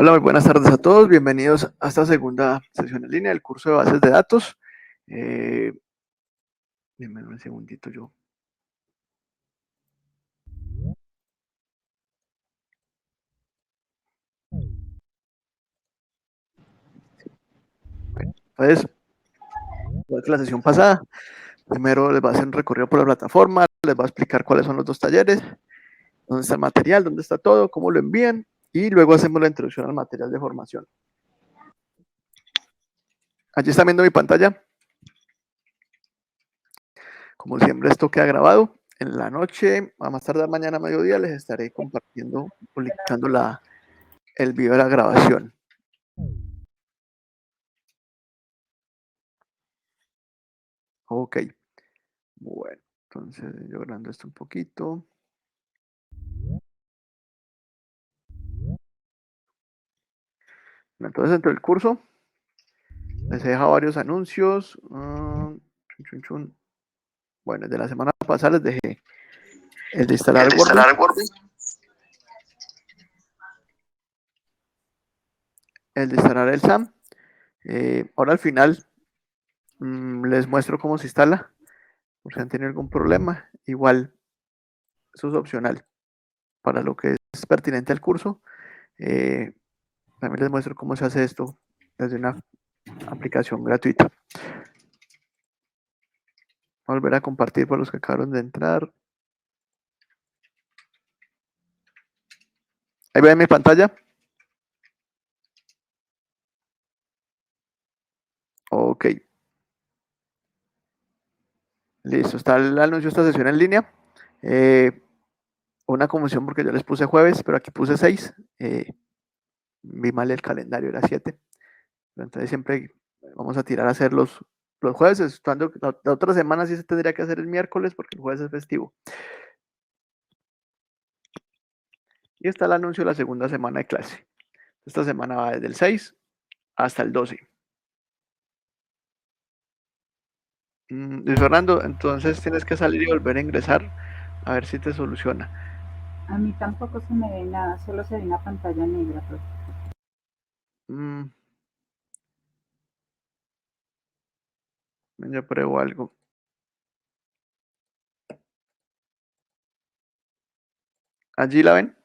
Hola, muy buenas tardes a todos. Bienvenidos a esta segunda sesión en línea del curso de bases de datos. Denme un segundito yo. Bueno, entonces, igual que la sesión pasada, primero les va a hacer un recorrido por la plataforma, les va a explicar cuáles son los dos talleres, dónde está el material, dónde está todo, cómo lo envían, y luego hacemos la introducción al material de formación. Allí están viendo mi pantalla. Como siempre, esto queda grabado. En la noche, a más tardar mañana a mediodía, les estaré compartiendo, publicando el video de la grabación. Ok, bueno, entonces yo grabando esto un poquito. Entonces, dentro del curso, les he dejado varios anuncios. Chun, chun. Bueno, de la semana pasada les dejé el de instalar Word, el de instalar el SAM. Ahora al final les muestro cómo se instala, por si han tenido algún problema. Igual, eso es opcional para lo que es pertinente al curso. También les muestro cómo se hace esto desde una aplicación gratuita. Voy a volver a compartir para los que acabaron de entrar. Ahí ven mi pantalla. Ok. Listo, está el anuncio de esta sesión en línea. Una confusión porque yo les puse jueves, pero aquí puse 6. Vi mal el calendario, era 7. Entonces siempre vamos a tirar a hacer los jueves, estando la otra semana sí se tendría que hacer el miércoles porque el jueves es festivo. Y está el anuncio de la segunda semana de clase. Esta semana va desde el 6 hasta el 12. Luis Fernando, entonces tienes que salir y volver a ingresar a ver si te soluciona. A mí tampoco se me ve nada, solo se ve una pantalla negra, profe. Yo pruebo algo. ¿Allí la ven?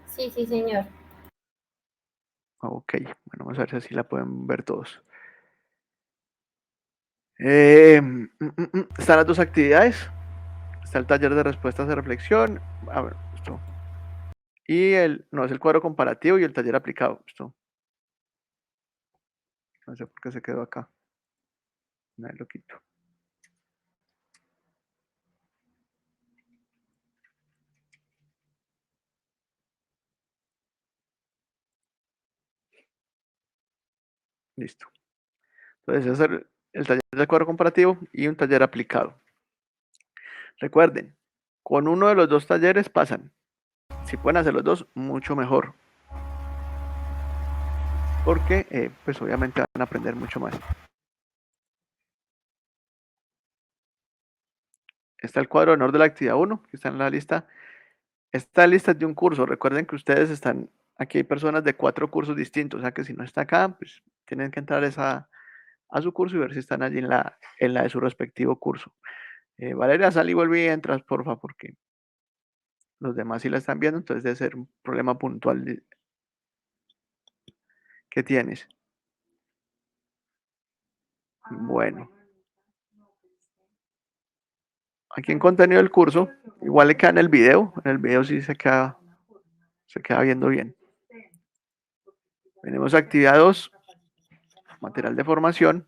Sí, sí, señor. Ok, bueno, vamos a ver si así la pueden ver todos. Están las dos actividades. Está el taller de respuestas de reflexión. A ver, esto. Y no, es el cuadro comparativo y el taller aplicado. Esto. No sé por qué se quedó acá. Ahí lo quito. Listo. Entonces, es el taller del cuadro comparativo y un taller aplicado. Recuerden, con uno de los dos talleres pasan. Si pueden hacer los dos, mucho mejor. Porque, pues obviamente van a aprender mucho más. Está el cuadro de honor de la actividad 1, que está en la lista. Esta lista es de un curso. Recuerden que ustedes están, aquí hay personas de 4 cursos distintos, o sea que si no está acá, pues tienen que entrar a su curso y ver si están allí en la de su respectivo curso. Valeria, sal y vuelve y entras, porfa, porque los demás sí la están viendo, entonces debe ser un problema puntual que tienes. Bueno. Aquí en contenido del curso, igual le queda en el video sí se queda viendo bien. Tenemos actividad 2, material de formación,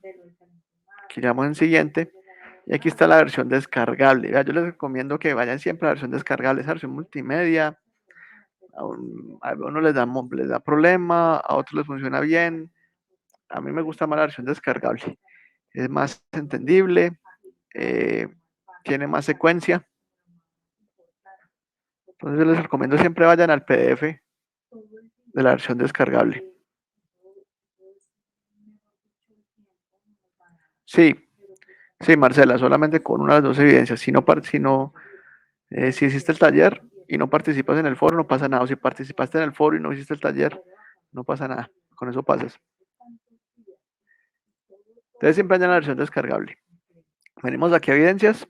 que llamamos en siguiente, y aquí está la versión descargable. Yo les recomiendo que vayan siempre a la versión descargable, esa versión multimedia. A uno les da problema, a otros les funciona bien. A mí me gusta más la versión descargable. Es más entendible, tiene más secuencia. Entonces les recomiendo siempre vayan al PDF de la versión descargable. Sí, sí, Marcela, solamente con una de las dos evidencias. Si existe el taller, y no participas en el foro, no pasa nada. O si participaste en el foro y no hiciste el taller, no pasa nada. Con eso pasas. Entonces siempre hay una versión descargable. Venimos aquí a evidencias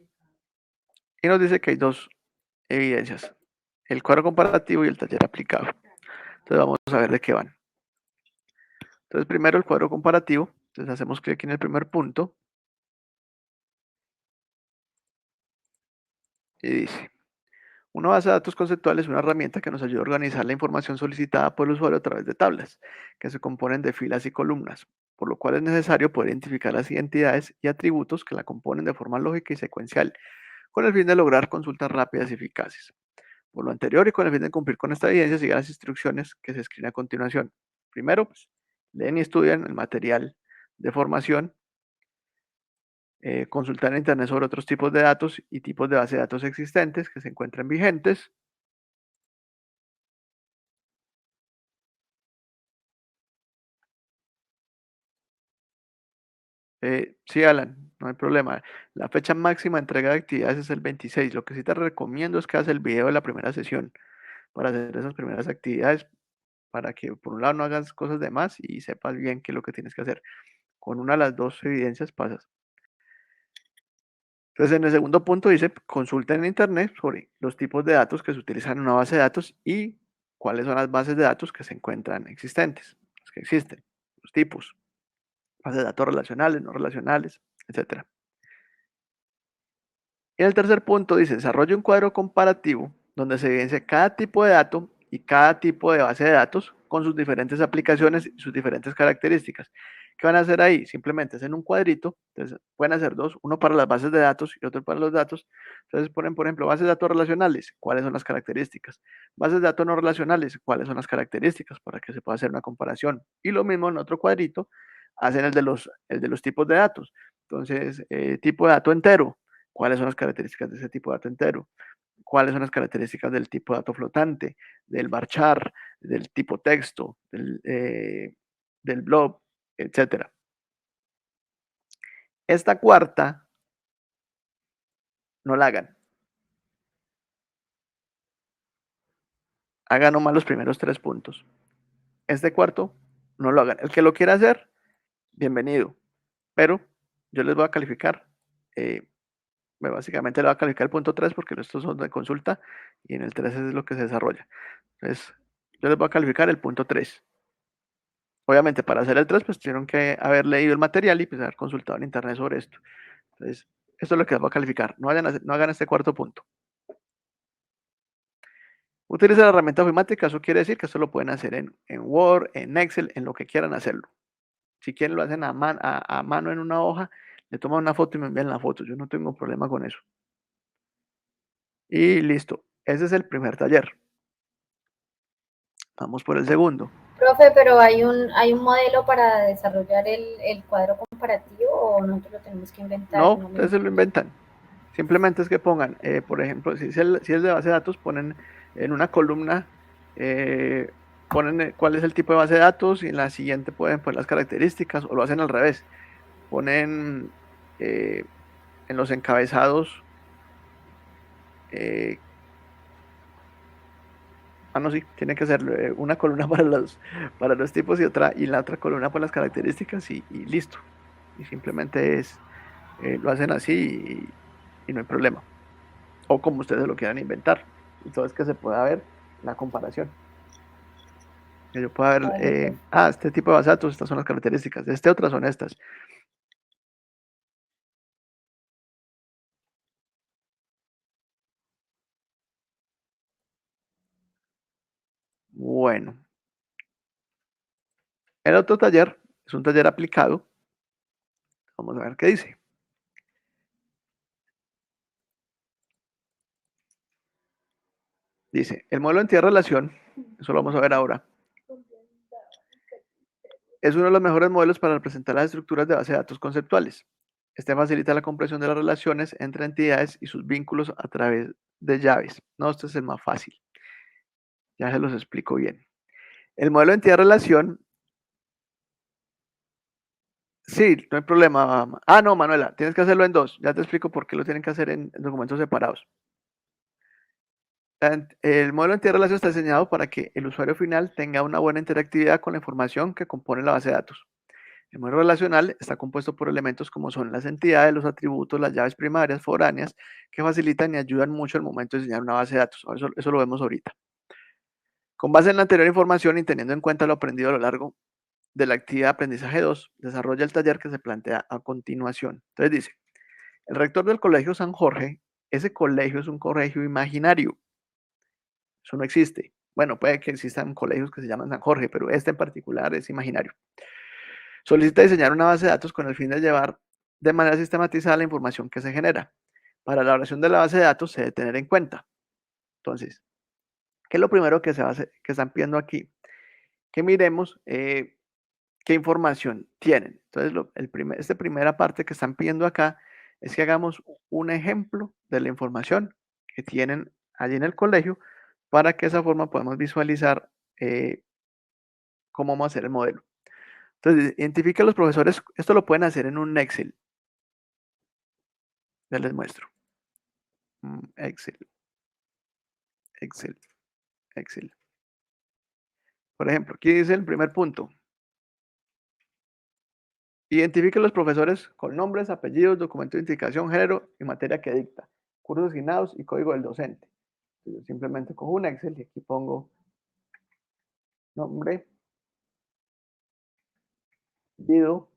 y nos dice que hay dos evidencias. El cuadro comparativo y el taller aplicado. Entonces vamos a ver de qué van. Entonces primero el cuadro comparativo. Entonces hacemos clic en el primer punto. Y dice, una base de datos conceptual es una herramienta que nos ayuda a organizar la información solicitada por el usuario a través de tablas, que se componen de filas y columnas, por lo cual es necesario poder identificar las identidades y atributos que la componen de forma lógica y secuencial, con el fin de lograr consultas rápidas y eficaces. Por lo anterior y con el fin de cumplir con esta evidencia, sigan las instrucciones que se escriben a continuación. Primero, pues, leen y estudian el material de formación, consultar en Internet sobre otros tipos de datos y tipos de base de datos existentes que se encuentren vigentes. Sí, Alan, no hay problema. La fecha máxima de entrega de actividades es el 26. Lo que sí te recomiendo es que hagas el video de la primera sesión para hacer esas primeras actividades, para que por un lado no hagas cosas de más y sepas bien qué es lo que tienes que hacer. Con una de las dos evidencias pasas. Entonces, en el segundo punto dice, consulta en Internet sobre los tipos de datos que se utilizan en una base de datos y cuáles son las bases de datos que se encuentran existentes, los que existen, los tipos, bases de datos relacionales, no relacionales, etcétera. Y en el tercer punto dice, desarrolla un cuadro comparativo donde se evidencia cada tipo de dato y cada tipo de base de datos con sus diferentes aplicaciones y sus diferentes características. ¿Qué van a hacer ahí? Simplemente hacen un cuadrito, entonces pueden hacer dos, uno para las bases de datos y otro para los datos. Entonces ponen, por ejemplo, bases de datos relacionales, ¿cuáles son las características? Bases de datos no relacionales, ¿cuáles son las características? Para que se pueda hacer una comparación. Y lo mismo en otro cuadrito, hacen el de los tipos de datos. Entonces, tipo de dato entero, ¿cuáles son las características de ese tipo de dato entero? ¿Cuáles son las características del tipo de dato flotante, del varchar, del tipo texto, del blob, etcétera? Esta cuarta, no la hagan. Hagan nomás los primeros tres puntos. Este cuarto, no lo hagan. El que lo quiera hacer, bienvenido. Pero yo les voy a calificar. Básicamente le voy a calificar el punto 3 porque estos son de consulta y en el 3 es lo que se desarrolla. Entonces, yo les voy a calificar el punto 3. Obviamente, para hacer el 3, pues tuvieron que haber leído el material y pues haber consultado en internet sobre esto. Entonces, esto es lo que les voy a calificar. No hagan este cuarto punto. Utiliza la herramienta ofimática, eso quiere decir que esto lo pueden hacer en Word, en Excel, en lo que quieran hacerlo. Si quieren lo hacen a mano en una hoja, le toman una foto y me envían la foto. Yo no tengo problema con eso. Y listo. Ese es el primer taller. Vamos por el segundo. Profe, pero hay un modelo para desarrollar el cuadro comparativo o nosotros lo tenemos que inventar No, en un ustedes momento. se lo inventan. Simplemente es que pongan, por ejemplo, si es de base de datos, ponen en una columna, ponen cuál es el tipo de base de datos y en la siguiente pueden poner las características o lo hacen al revés. Ponen en los encabezados, eh, no, sí, tiene que ser una columna para los tipos y otra, y la otra columna para las características y listo. Y simplemente lo hacen así y no hay problema. O como ustedes lo quieran inventar. Y todo es que se pueda ver la comparación. Que yo pueda ver, Bueno, pues, este tipo de base de datos, estas son las características, de este otras son estas. Bueno, el otro taller es un taller aplicado. Vamos a ver qué dice. Dice, el modelo de entidad relación, eso lo vamos a ver ahora, es uno de los mejores modelos para representar las estructuras de base de datos conceptuales. Este facilita la comprensión de las relaciones entre entidades y sus vínculos a través de llaves. No, este es el más fácil. Ya se los explico bien. El modelo de entidad relación, sí, no hay problema. Ah, no, Manuela, tienes que hacerlo en dos. Ya te explico por qué lo tienen que hacer en documentos separados. El modelo de entidad de relación está diseñado para que el usuario final tenga una buena interactividad con la información que compone la base de datos. El modelo relacional está compuesto por elementos como son las entidades, los atributos, las llaves primarias, foráneas, que facilitan y ayudan mucho al momento de diseñar una base de datos. Eso lo vemos ahorita. Con base en la anterior información y teniendo en cuenta lo aprendido a lo largo de la actividad de aprendizaje 2, desarrolla el taller que se plantea a continuación. Entonces dice, el rector del Colegio San Jorge, ese colegio es un colegio imaginario. Eso no existe. Bueno, puede que existan colegios que se llaman San Jorge, pero este en particular es imaginario. Solicita diseñar una base de datos con el fin de llevar de manera sistematizada la información que se genera. Para la elaboración de la base de datos se debe tener en cuenta. Entonces, ¿qué es lo primero que que están pidiendo aquí? Que miremos qué información tienen. Entonces, esta primera parte que están pidiendo acá es que hagamos un ejemplo de la información que tienen allí en el colegio para que de esa forma podamos visualizar cómo vamos a hacer el modelo. Entonces, identifica a los profesores. Esto lo pueden hacer en un Excel. Ya les muestro. Excel, Excel, Excel. Por ejemplo, aquí dice el primer punto. Identifique los profesores con nombres, apellidos, documento de identificación, género y materia que dicta, cursos asignados y código del docente. Yo simplemente cojo un Excel y aquí pongo nombre, apellido,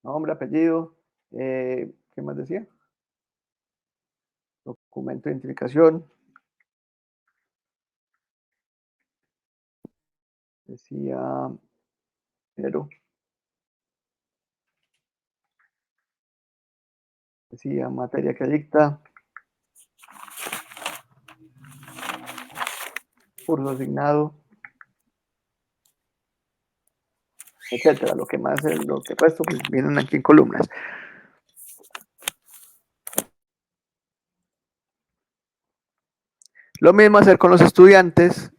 nombre, apellido, ¿qué más decía? Documento de identificación, decía género, decía materia que dicta, curso asignado, etcétera. Lo que resto pues vienen aquí en columnas. Lo mismo hacer con los estudiantes,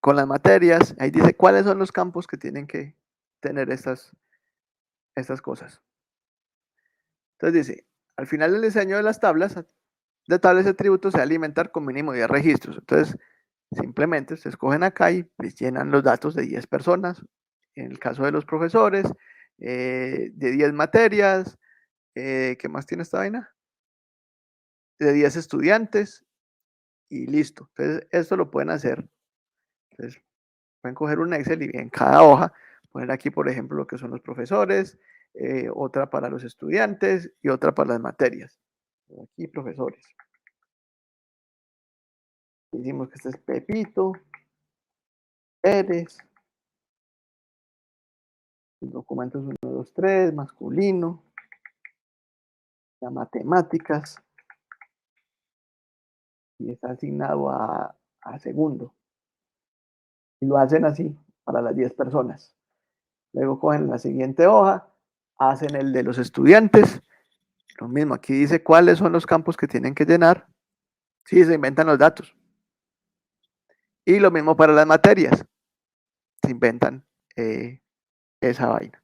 con las materias. Ahí dice cuáles son los campos que tienen que tener estas cosas. Entonces dice, al final del diseño de las tablas de atributos se va a alimentar con mínimo 10 registros. Entonces, simplemente se escogen acá y pues, llenan los datos de 10 personas. En el caso de los profesores, de 10 materias, ¿qué más tiene esta vaina? De 10 estudiantes y listo. Entonces, esto lo pueden hacer. Entonces, pueden coger un Excel y en cada hoja poner aquí, por ejemplo, lo que son los profesores, otra para los estudiantes y otra para las materias. Aquí, profesores. Decimos que este es Pepito, Pérez, los documentos 1, 2, 3, masculino, las matemáticas, y está asignado a segundo. Y lo hacen así para las 10 personas. Luego cogen la siguiente hoja, hacen el de los estudiantes. Lo mismo, aquí dice cuáles son los campos que tienen que llenar. Sí, se inventan los datos. Y lo mismo para las materias. Se inventan esa vaina.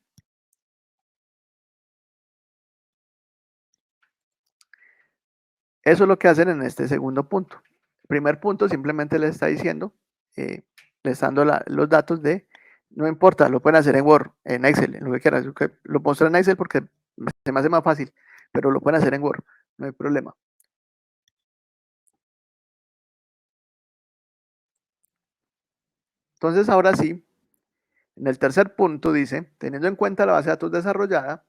Eso es lo que hacen en este segundo punto. El primer punto simplemente les está diciendo, les está dando los datos de, no importa, lo pueden hacer en Word, en Excel, en lo que quieran. Lo muestro en Excel porque se me hace más fácil, pero lo pueden hacer en Word, no hay problema. Entonces, ahora sí, en el tercer punto dice, teniendo en cuenta la base de datos desarrollada,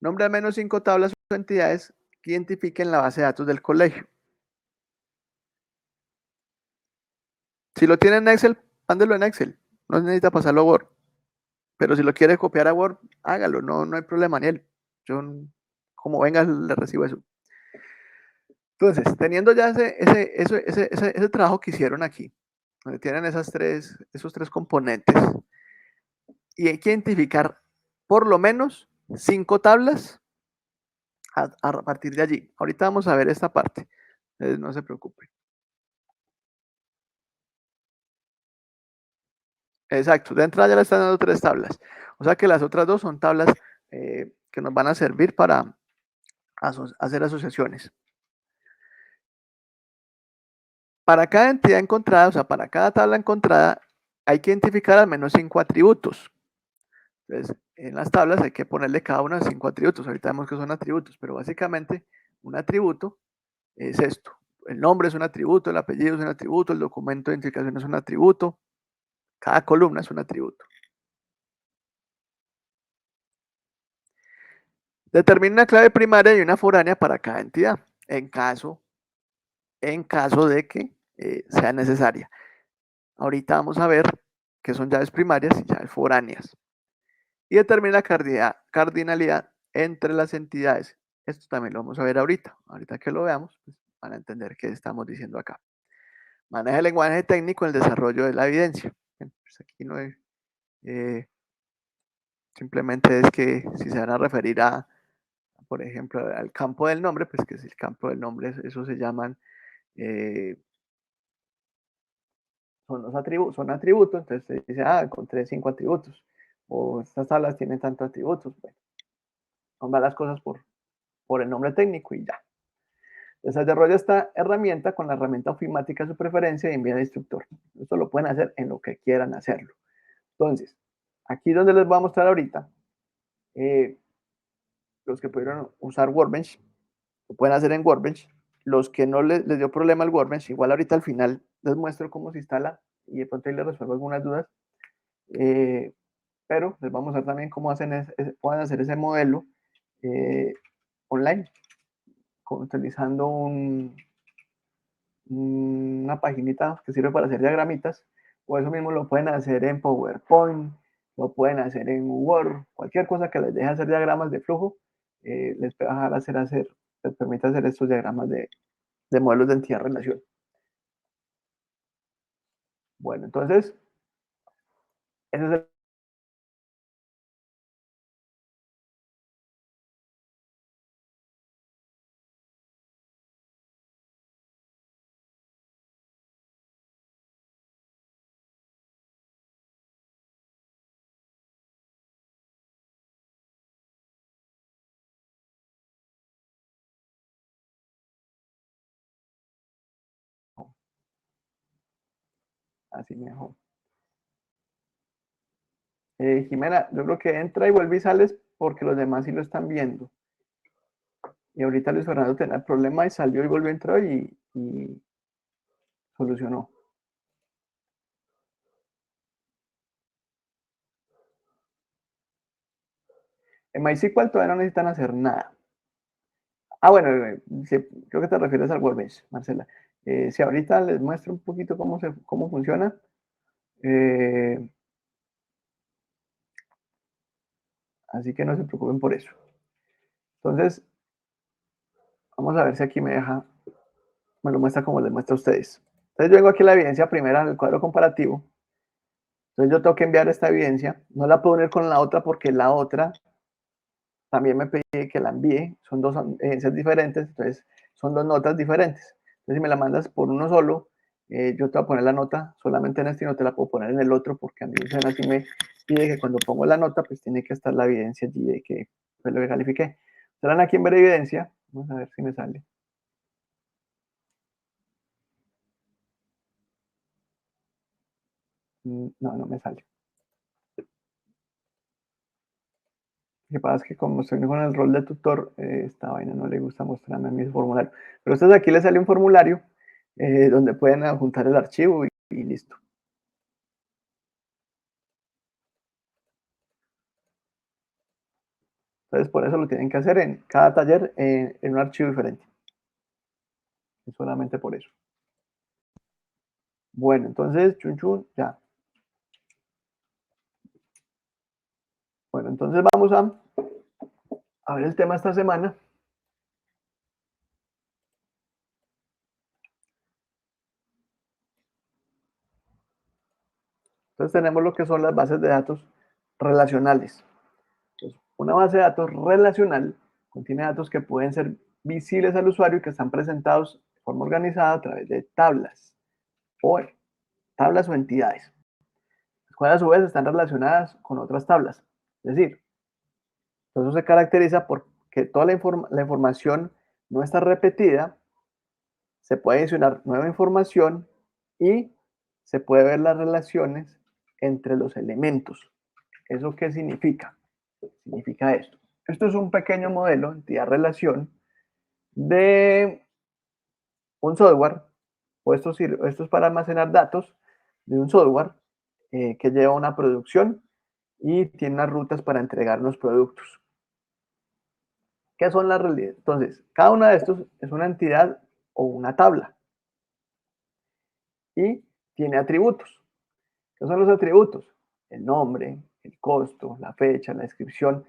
nombre al menos 5 tablas o entidades que identifiquen la base de datos del colegio. Si lo tiene en Excel, mándelo en Excel. No necesita pasarlo a Word. Pero si lo quiere copiar a Word, hágalo. No hay problema, Daniel. Yo, como venga, le recibo eso. Entonces, teniendo ya ese trabajo que hicieron aquí, donde tienen esos tres componentes, y hay que identificar por lo menos 5 tablas a partir de allí. Ahorita vamos a ver esta parte. Entonces, no se preocupen. Exacto, de entrada ya le están dando 3 tablas. O sea que las otras 2 son tablas que nos van a servir para hacer asociaciones. Para cada entidad encontrada, o sea, para cada tabla encontrada, hay que identificar al menos 5 atributos. Entonces, en las tablas hay que ponerle cada una 5 atributos. Ahorita vemos que son atributos, pero básicamente un atributo es esto. El nombre es un atributo, el apellido es un atributo, el documento de identificación es un atributo, cada columna es un atributo. Determina una clave primaria y una foránea para cada entidad, en caso de que sea necesaria. Ahorita vamos a ver qué son llaves primarias y llaves foráneas. Y determina la cardinalidad entre las entidades. Esto también lo vamos a ver ahorita. Ahorita que lo veamos, pues van a entender qué estamos diciendo acá. Maneja el lenguaje técnico en el desarrollo de la evidencia. Bien, pues aquí no hay, simplemente es que si se van a referir a, por ejemplo, al campo del nombre, pues que es el campo del nombre, eso se llaman, son atributos, entonces se dice, encontré 5 atributos, o estas tablas tienen tantos atributos. Bueno, nombrar las cosas por el nombre técnico y ya. Desarrolla esta herramienta con la herramienta ofimática de su preferencia y envía al instructor. Esto lo pueden hacer en lo que quieran hacerlo. Entonces, aquí donde les voy a mostrar ahorita, los que pudieron usar Workbench, lo pueden hacer en Workbench. Los que no les dio problema el Workbench, igual ahorita al final les muestro cómo se instala y de pronto ahí les resuelvo algunas dudas. Pero les vamos a mostrar también cómo pueden hacer ese modelo online, utilizando una paginita que sirve para hacer diagramitas, o eso mismo lo pueden hacer en PowerPoint, lo pueden hacer en Word, cualquier cosa que les deje hacer diagramas de flujo, les va a les permite hacer estos diagramas de modelos de entidad-relación. Bueno, entonces, ese es el así mejor. Jimena, yo creo que entra y vuelve y sales porque los demás sí lo están viendo. Y ahorita Luis Fernando tenía el problema y salió y volvió a entrar y solucionó. En MySQL todavía no necesitan hacer nada. Bueno, sí, creo que te refieres al Workbench, Marcela. Si ahorita les muestro un poquito cómo funciona. Así que no se preocupen por eso. Entonces, vamos a ver si aquí me lo muestra como les muestra a ustedes. Entonces yo vengo aquí a la evidencia primera en el cuadro comparativo. Entonces yo tengo que enviar esta evidencia. No la puedo unir con la otra porque la otra también me pide que la envíe. Son 2 evidencias diferentes, entonces son 2 notas diferentes. Entonces si me la mandas por uno solo, yo te voy a poner la nota solamente en este y no te la puedo poner en el otro porque a mí así me pide que cuando pongo la nota pues tiene que estar la evidencia allí de que fue lo que califiqué. Serán aquí en ver evidencia. Vamos a ver si me sale. No, no me sale. Lo que pasa es que como estoy con el rol de tutor, esta vaina no le gusta mostrarme mi formulario. Pero a ustedes aquí les sale un formulario donde pueden adjuntar el archivo y listo. Entonces por eso lo tienen que hacer en cada taller en un archivo diferente. Es solamente por eso. Bueno, entonces, chun, ya. Bueno, entonces vamos a ver el tema esta semana. Entonces tenemos lo que son las bases de datos relacionales. Entonces, una base de datos relacional contiene datos que pueden ser visibles al usuario y que están presentados de forma organizada a través de tablas o entidades. cuales a su vez están relacionadas con otras tablas. Es decir, eso se caracteriza porque toda la información no está repetida, se puede adicionar nueva información y se puede ver las relaciones entre los elementos. ¿Eso qué significa? Significa esto. Esto es un pequeño modelo, entidad-relación, de un software, o esto es para almacenar datos de un software que lleva una producción y tiene unas rutas para entregar los productos. ¿Qué son las realidades? Entonces, cada una de estos es una entidad o una tabla y tiene atributos. ¿Qué son los atributos? El nombre, el costo, la fecha, la descripción.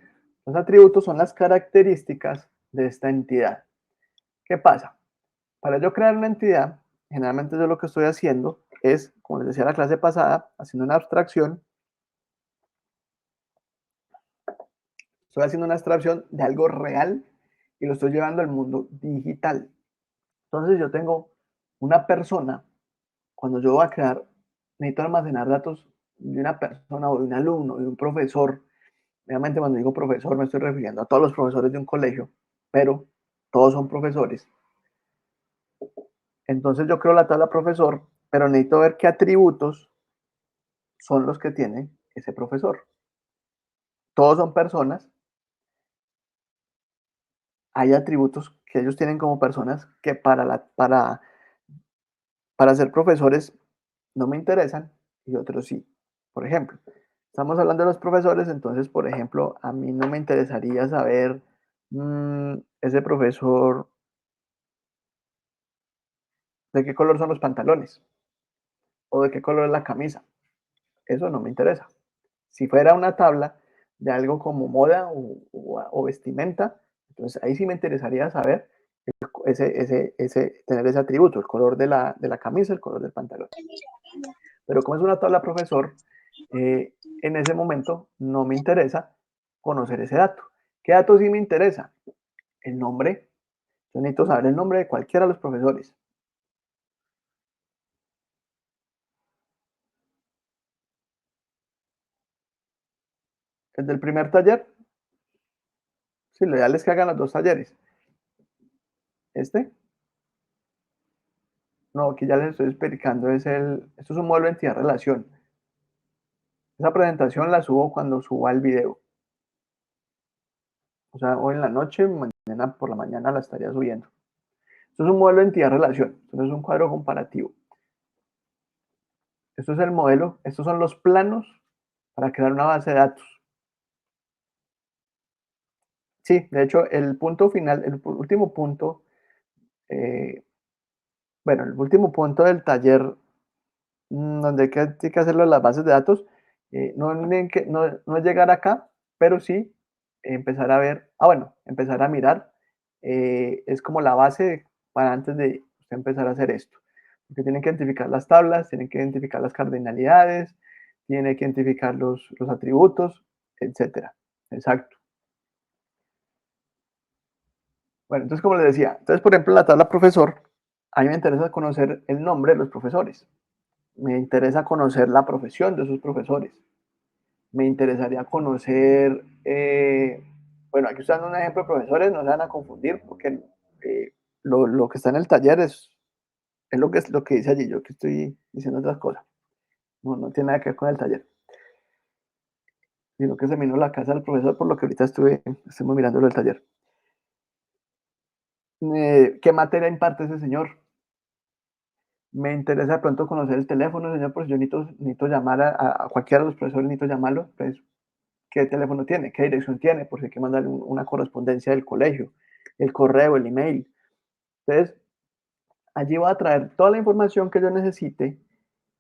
Los atributos son las características de esta entidad. ¿Qué pasa? Para yo crear una entidad, generalmente yo lo que estoy haciendo es, como les decía en la clase pasada, haciendo una abstracción. Estoy haciendo una abstracción de algo real y lo estoy llevando al mundo digital. Entonces yo tengo una persona, cuando yo voy a crear, necesito almacenar datos de una persona o de un alumno, de un profesor. Obviamente cuando digo profesor me estoy refiriendo a todos los profesores de un colegio, pero todos son profesores. Entonces yo creo la tabla profesor, pero necesito ver qué atributos son los que tiene ese profesor. Todos son personas. Hay atributos que ellos tienen como personas que para ser profesores no me interesan y otros sí. Por ejemplo, estamos hablando de los profesores, entonces, por ejemplo, a mí no me interesaría saber ese profesor de qué color son los pantalones o de qué color es la camisa. Eso no me interesa. Si fuera una tabla de algo como moda o vestimenta, entonces ahí sí me interesaría saber tener ese atributo, el color de la camisa, el color del pantalón. Pero como es una tabla profesor, en ese momento no me interesa conocer ese dato. ¿Qué dato sí me interesa? El nombre. Yo necesito saber el nombre de cualquiera de los profesores. El del primer taller, sí, lo ideal es que hagan los dos talleres. Este, no, aquí ya les estoy explicando, esto es un modelo de entidad-relación. Esa presentación la subo cuando suba el video. O sea, hoy en la noche, mañana por la mañana la estaría subiendo. Esto es un modelo de entidad-relación, esto no es un cuadro comparativo. Esto es el modelo, estos son los planos para crear una base de datos. Sí, de hecho, el punto final, el último punto, bueno, el último punto del taller donde hay que hacerlo en las bases de datos, no es llegar acá, pero sí empezar a ver, bueno, empezar a mirar, es como la base para antes de usted empezar a hacer esto. Porque tienen que identificar las tablas, tienen que identificar las cardinalidades, tienen que identificar los atributos, etcétera. Exacto. Bueno, entonces como les decía, entonces por ejemplo en la tabla profesor, a mí me interesa conocer el nombre de los profesores, me interesa conocer la profesión de esos profesores, me interesaría conocer, bueno, aquí usando un ejemplo de profesores, no se van a confundir porque lo que está en el taller es lo que dice allí, yo que estoy diciendo otras cosas, no tiene nada que ver con el taller, sino que se vino la casa del profesor por lo que ahorita estuvimos mirando lo del taller. ¿Qué materia imparte ese señor? Me interesa de pronto conocer el teléfono, señor, pues yo necesito llamar a cualquiera de los profesores, necesito llamarlo, pues, ¿qué teléfono tiene? ¿Qué dirección tiene? Por si hay que mandarle una correspondencia del colegio, el correo, el email. Entonces, allí voy a traer toda la información que yo necesite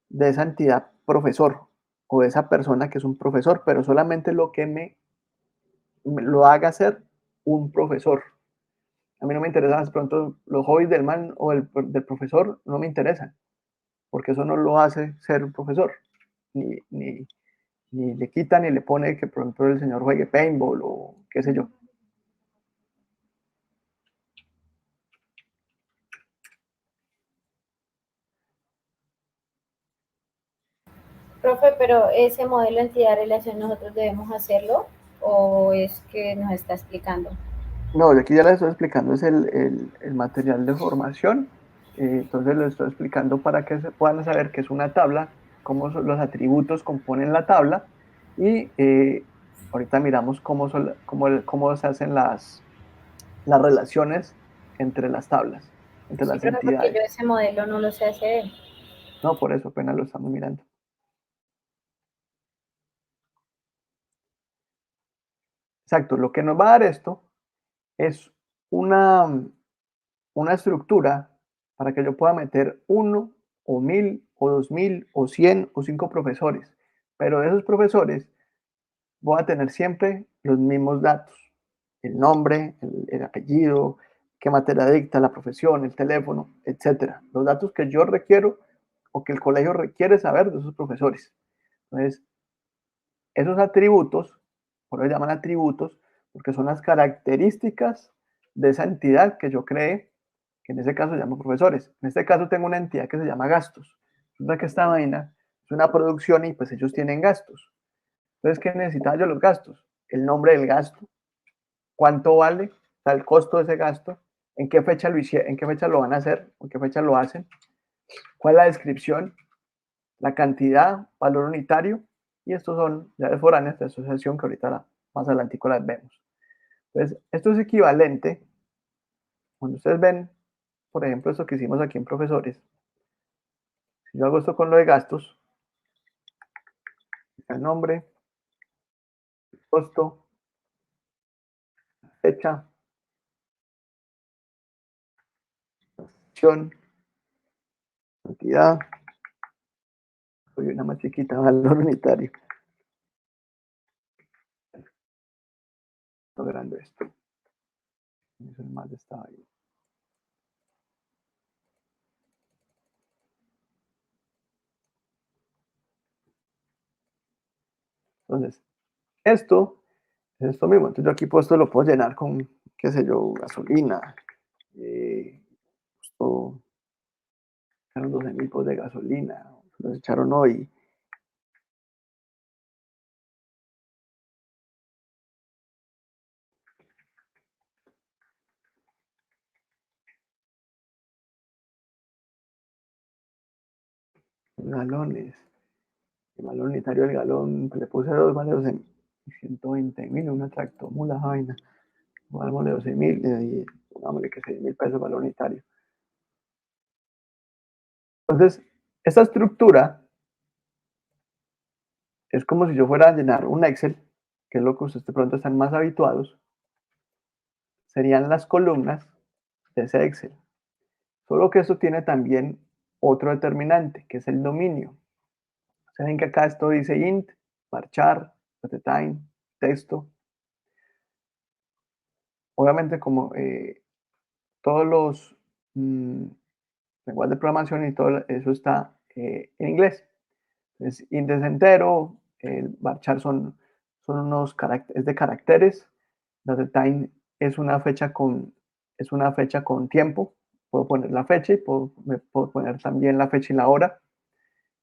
de esa entidad profesor o de esa persona que es un profesor, pero solamente lo que me lo haga ser un profesor. A mí no me interesan de pronto los hobbies del man o del profesor, no me interesan, porque eso no lo hace ser un profesor, ni le quita ni le pone que por ejemplo el señor juegue paintball o qué sé yo. Profe, pero ese modelo de entidad-relación nosotros debemos hacerlo o es que nos está explicando. No, yo aquí ya les estoy explicando, es el material de formación. Entonces les estoy explicando para que se puedan saber qué es una tabla, cómo son los atributos componen la tabla y ahorita miramos cómo se hacen las relaciones entre las tablas, entre Sí, las profe, porque yo entidades. ese modelo no lo sé hacer. No, por eso apenas lo estamos mirando. Exacto, lo que nos va a dar esto es una estructura para que yo pueda meter 1 o 1000 o 2000 o 100 o 5 profesores. Pero de esos profesores voy a tener siempre los mismos datos. El nombre, el apellido, qué materia dicta, la profesión, el teléfono, etcétera. Los datos que yo requiero o que el colegio requiere saber de esos profesores. Entonces, esos atributos, por eso llaman atributos, porque son las características de esa entidad que yo creé, que en ese caso se llama profesores. En este caso tengo una entidad que se llama gastos. Resulta que esta vaina es una producción y pues ellos tienen gastos. Entonces, ¿qué necesitaba yo los gastos? El nombre del gasto, cuánto vale, o sea, el costo de ese gasto, en qué fecha en qué fecha lo van a hacer, en qué fecha lo hacen, cuál es la descripción, la cantidad, valor unitario, y estos son llaves foráneas de asociación que ahorita más adelante las vemos. Entonces, esto es equivalente, cuando ustedes ven, por ejemplo, esto que hicimos aquí en profesores, si yo hago esto con lo de gastos, el nombre, costo, fecha, acción, cantidad, soy una más chiquita, valor unitario, logrando esto. Eso es más de esta vaina. Entonces, esto es esto mismo. Entonces, yo aquí puesto lo puedo llenar con, qué sé yo, gasolina. Esto, echaron 12.000 de gasolina. Los echaron hoy. Galones. El valor unitario del galón, pues le puse 2, vale 120.000, una tractomula, vaina. Vale 12.000, y pongámosle que 6.000 pesos valor unitario. Entonces, esta estructura es como si yo fuera a llenar un Excel, que es lo que ustedes de pronto están más habituados, serían las columnas de ese Excel. Solo que esto tiene también otro determinante, que es el dominio. Saben que acá esto dice int, varchar, time, texto. Obviamente como todos los lenguajes de programación y todo eso está en inglés. Entonces, int es entero, el varchar son unos caracteres, es de caracteres, time es una fecha con tiempo, puedo poner la fecha y puedo poner también la fecha y la hora,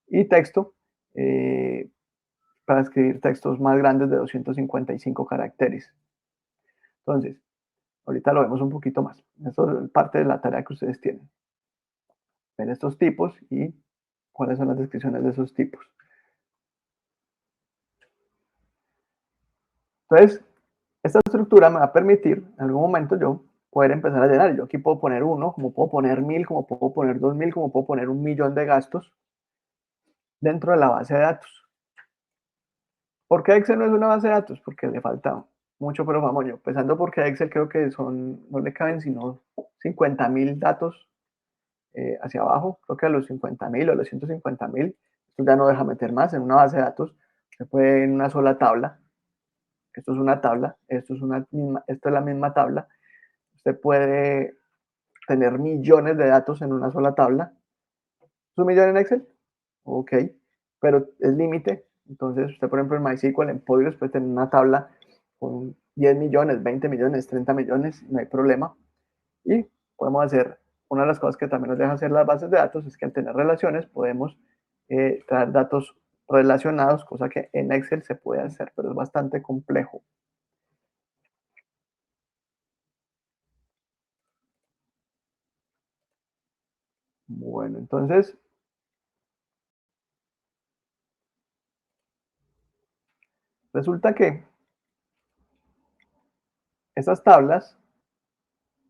y texto, para escribir textos más grandes de 255 caracteres. Entonces, ahorita lo vemos un poquito más. Esto es parte de la tarea que ustedes tienen. Ver estos tipos y cuáles son las descripciones de esos tipos. Entonces, esta estructura me va a permitir en algún momento yo poder empezar a llenar. Yo aquí puedo poner 1, como puedo poner 1000, como puedo poner 2000, como puedo poner 1.000.000 de gastos dentro de la base de datos. ¿Por qué Excel no es una base de datos? Porque le falta mucho, pero vamos yo. Empezando porque Excel creo que no le caben sino 50.000 datos hacia abajo. Creo que a los 50.000 o a los 150.000, esto ya no deja meter más en una base de datos. Se puede en una sola tabla. Esto es una tabla, esto es la misma tabla. Usted puede tener millones de datos en una sola tabla. ¿Es un millón en Excel? Ok, pero es límite. Entonces, usted, por ejemplo, en MySQL, en Postgres, puede tener una tabla con 10 millones, 20 millones, 30 millones, no hay problema. Y podemos hacer, una de las cosas que también nos deja hacer las bases de datos es que al tener relaciones podemos traer datos relacionados, cosa que en Excel se puede hacer, pero es bastante complejo. Bueno, entonces, resulta que estas tablas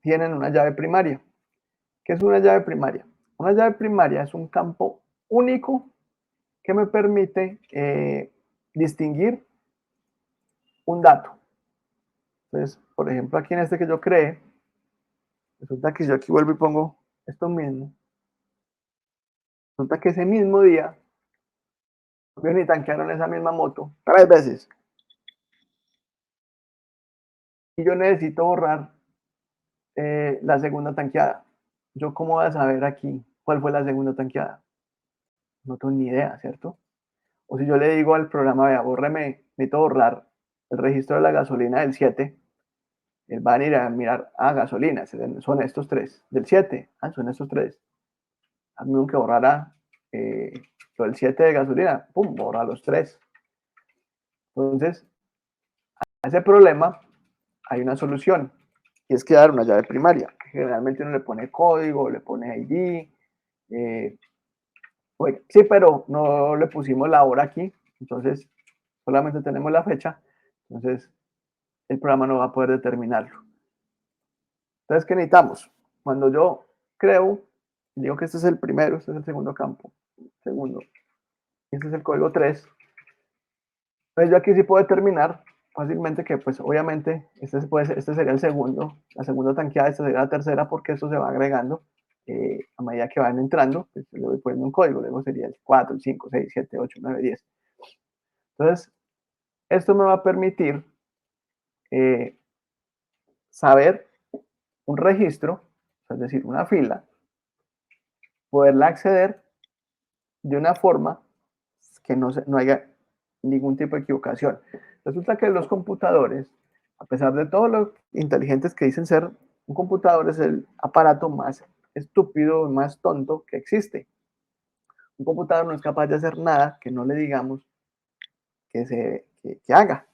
tienen una llave primaria. ¿Qué es una llave primaria? Una llave primaria es un campo único que me permite distinguir un dato. Entonces, por ejemplo, aquí en este que yo creé, resulta que yo aquí vuelvo y pongo esto mismo. Resulta que ese mismo día, y tanquearon esa misma moto 3 veces. Y yo necesito borrar la segunda tanqueada. ¿Yo cómo voy a saber aquí cuál fue la segunda tanqueada? No tengo ni idea, ¿cierto? O si yo le digo al programa, vea, bórreme, necesito borrar el registro de la gasolina del 7, él va a ir a mirar, gasolina, son estos 3. Del 7, son estos 3. A mí que borrara lo del 7 de gasolina, pum, borra los 3. Entonces, a ese problema hay una solución, y es crear una llave primaria. Generalmente uno le pone código, le pone ID, sí, pero no le pusimos la hora aquí, entonces solamente tenemos la fecha, entonces el programa no va a poder determinarlo. Entonces, ¿qué necesitamos? Cuando yo creo, digo que este es el primero, este es el segundo campo, segundo, este es el código 3, entonces yo aquí sí puedo determinar fácilmente que, pues obviamente, este sería el segundo, la segunda tanqueada, esta sería la tercera, porque esto se va agregando a medida que van entrando, pues le voy poniendo un código, luego sería el 4, el 5, 6, 7, 8, 9, 10. Entonces, esto me va a permitir saber un registro, es decir, una fila, poderla acceder de una forma que no haya ningún tipo de equivocación. Resulta que los computadores, a pesar de todo lo inteligentes que dicen ser, un computador es el aparato más estúpido, más tonto que existe. Un computador no es capaz de hacer nada que no le digamos que haga.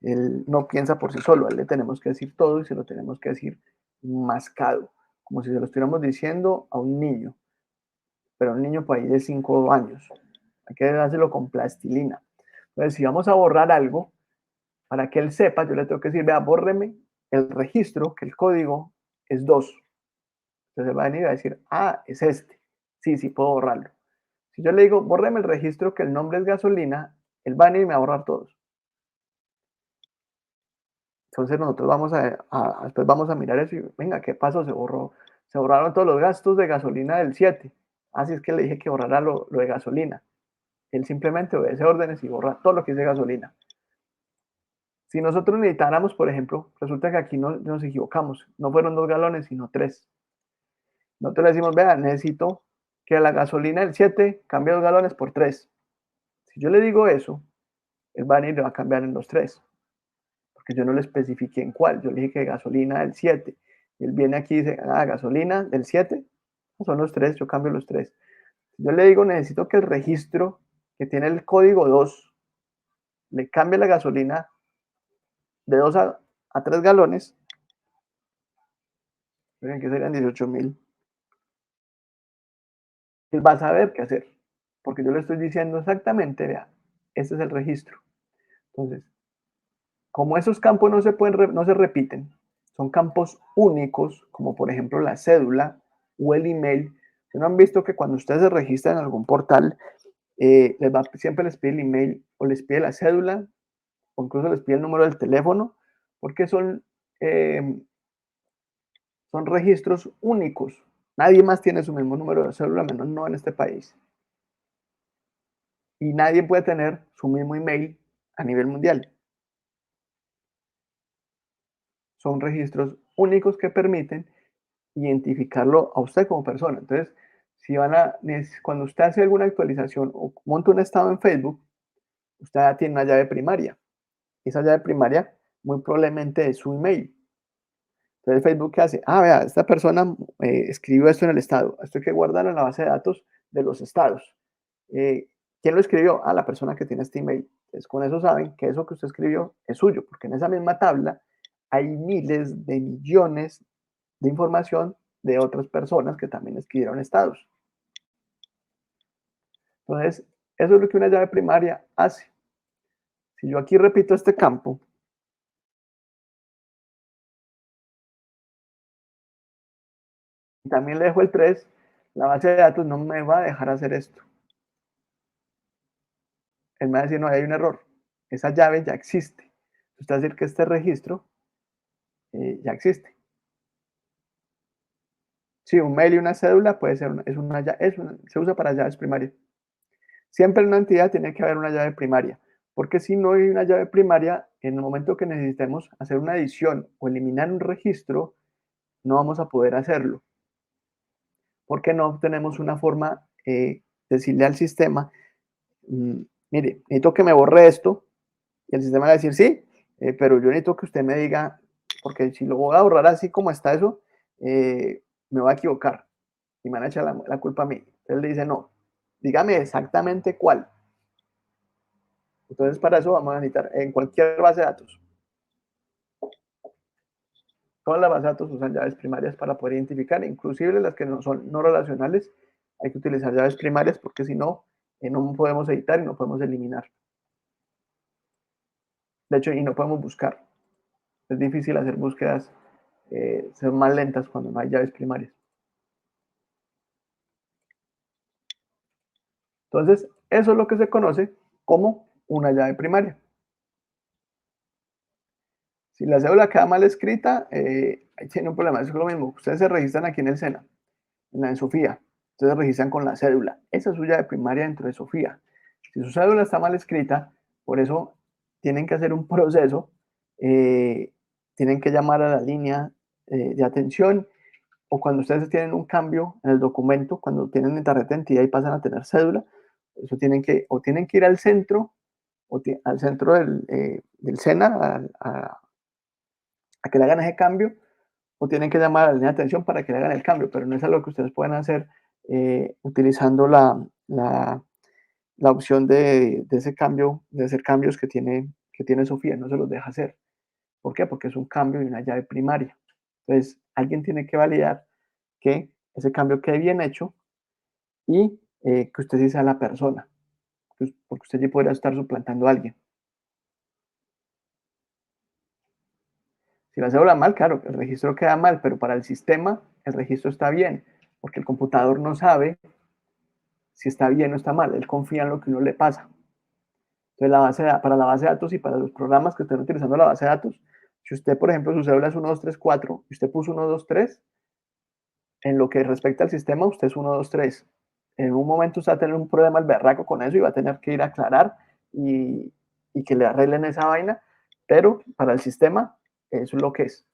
Él no piensa por sí solo, a él le tenemos que decir todo y se lo tenemos que decir mascado, como si se lo estuviéramos diciendo a un niño, pero a un niño por ahí de 5 años. Hay que dárselo con plastilina. Entonces, si vamos a borrar algo, para que él sepa, yo le tengo que decir, vea, bórreme el registro, que el código es 2. Entonces él va a venir a decir, es este. Sí, sí, puedo borrarlo. Si yo le digo, bórreme el registro, que el nombre es gasolina, él va a venir y me va a borrar todos. Entonces nosotros después vamos a mirar eso y, venga, ¿qué pasó? Se borraron todos los gastos de gasolina del 7. Así es que le dije que borrara lo de gasolina. Él simplemente obedece órdenes y borra todo lo que dice gasolina. Si nosotros necesitáramos, por ejemplo, resulta que aquí nos equivocamos. No fueron 2 galones, sino 3. Nosotros le decimos, vea, necesito que la gasolina del 7 cambie 2 galones por 3. Si yo le digo eso, él va a venir y le va a cambiar en los 3. Porque yo no le especifiqué en cuál. Yo le dije que gasolina del 7. Y él viene aquí y dice, gasolina del 7. Son los 3, yo cambio los 3. Si yo le digo, necesito que el registro que tiene el código 2 le cambie la gasolina de 2 a 3 galones, miren que serían 18.000. Él va a saber qué hacer, porque yo le estoy diciendo exactamente, vea, este es el registro. Entonces, como esos campos no se repiten, son campos únicos, como por ejemplo la cédula o el email. ¿No han visto que cuando ustedes se registran en algún portal, siempre les pide el email o les pide la cédula o incluso les pide el número del teléfono? Porque son registros únicos. Nadie más tiene su mismo número de cédula, menos no en este país. Y nadie puede tener su mismo email a nivel mundial. Son registros únicos que permiten identificarlo a usted como persona. Entonces, cuando usted hace alguna actualización o monta un estado en Facebook, usted tiene una llave primaria. Esa llave primaria muy probablemente es su email. Entonces Facebook, ¿qué hace? Vea, esta persona escribió esto en el estado. Esto hay que guardarlo en la base de datos de los estados. ¿Quién lo escribió? Ah, la persona que tiene este email. Entonces, con eso saben que eso que usted escribió es suyo, porque en esa misma tabla hay miles de millones de información de otras personas que también escribieron estados. Entonces, eso es lo que una llave primaria hace. Si yo aquí repito este campo, y también le dejo el 3, la base de datos no me va a dejar hacer esto. Él me va a decir, no, hay un error. Esa llave ya existe. Esto es decir que este registro ya existe. Sí, un mail y una cédula puede ser se usa para llaves primarias. Siempre en una entidad tiene que haber una llave primaria, porque si no hay una llave primaria, en el momento que necesitemos hacer una edición o eliminar un registro, no vamos a poder hacerlo, porque no tenemos una forma de decirle al sistema, mire, necesito que me borre esto, y el sistema va a decir, sí, pero yo necesito que usted me diga, porque si lo voy a borrar así como está eso, me voy a equivocar y me van a echar la culpa a mí. Entonces le dice, no, dígame exactamente cuál. Entonces para eso vamos a necesitar en cualquier base de datos. Todas las bases de datos usan llaves primarias para poder identificar, inclusive las que no son no relacionales, hay que utilizar llaves primarias porque si no, no podemos editar y no podemos eliminar. De hecho, y no podemos buscar. Es difícil hacer búsquedas, son más lentas cuando no hay llaves primarias. Entonces, eso es lo que se conoce como una llave primaria. Si la cédula queda mal escrita, ahí tiene un problema. Eso es lo mismo. Ustedes se registran aquí en el SENA, en Sofía. Ustedes registran con la cédula. Esa es su llave primaria dentro de Sofía. Si su cédula está mal escrita, por eso tienen que hacer un proceso, tienen que llamar a la línea de atención, o cuando ustedes tienen un cambio en el documento, cuando tienen tarjeta de identidad y pasan a tener cédula, eso tienen que ir al centro, al centro del SENA a que le hagan ese cambio, o tienen que llamar a la línea de atención para que le hagan el cambio, pero no es algo que ustedes pueden hacer utilizando la opción de ese cambio, de hacer cambios que tiene Sofía, no se los deja hacer. ¿Por qué? Porque es un cambio y una llave primaria. Entonces, alguien tiene que validar que ese cambio quede bien hecho y que usted sí sea la persona, porque usted ya podría estar suplantando a alguien. Si la cédula mal, claro, el registro queda mal, pero para el sistema el registro está bien, porque el computador no sabe si está bien o está mal, él confía en lo que uno le pasa. Entonces, para la base de datos y para los programas que estén utilizando la base de datos, si usted, por ejemplo, su cédula es 1, 2, 3, 4 y usted puso 1, 2, 3, en lo que respecta al sistema, usted es 1, 2, 3. En un momento usted va a tener un problema al berraco con eso y va a tener que ir a aclarar y que le arreglen esa vaina, pero para el sistema, eso es lo que es.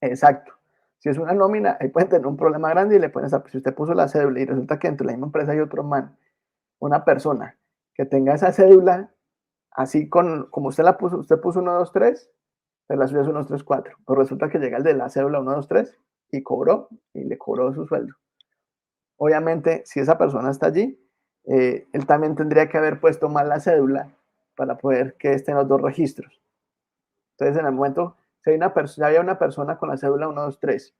Exacto. Si es una nómina, ahí pueden tener un problema grande y le pueden estar, si usted puso la cédula y resulta que dentro de la misma empresa hay otro man, una persona que tenga esa cédula, así como usted la puso, usted puso 1, 2, 3, pero la suya es 1, 2, 3, 4. Pero resulta que llega el de la cédula 1, 2, 3 y cobró, y le cobró su sueldo. Obviamente, si esa persona está allí, él también tendría que haber puesto mal la cédula para poder que estén los dos registros. Entonces, en el momento, si hay ya había una persona con la cédula 1, 2, 3,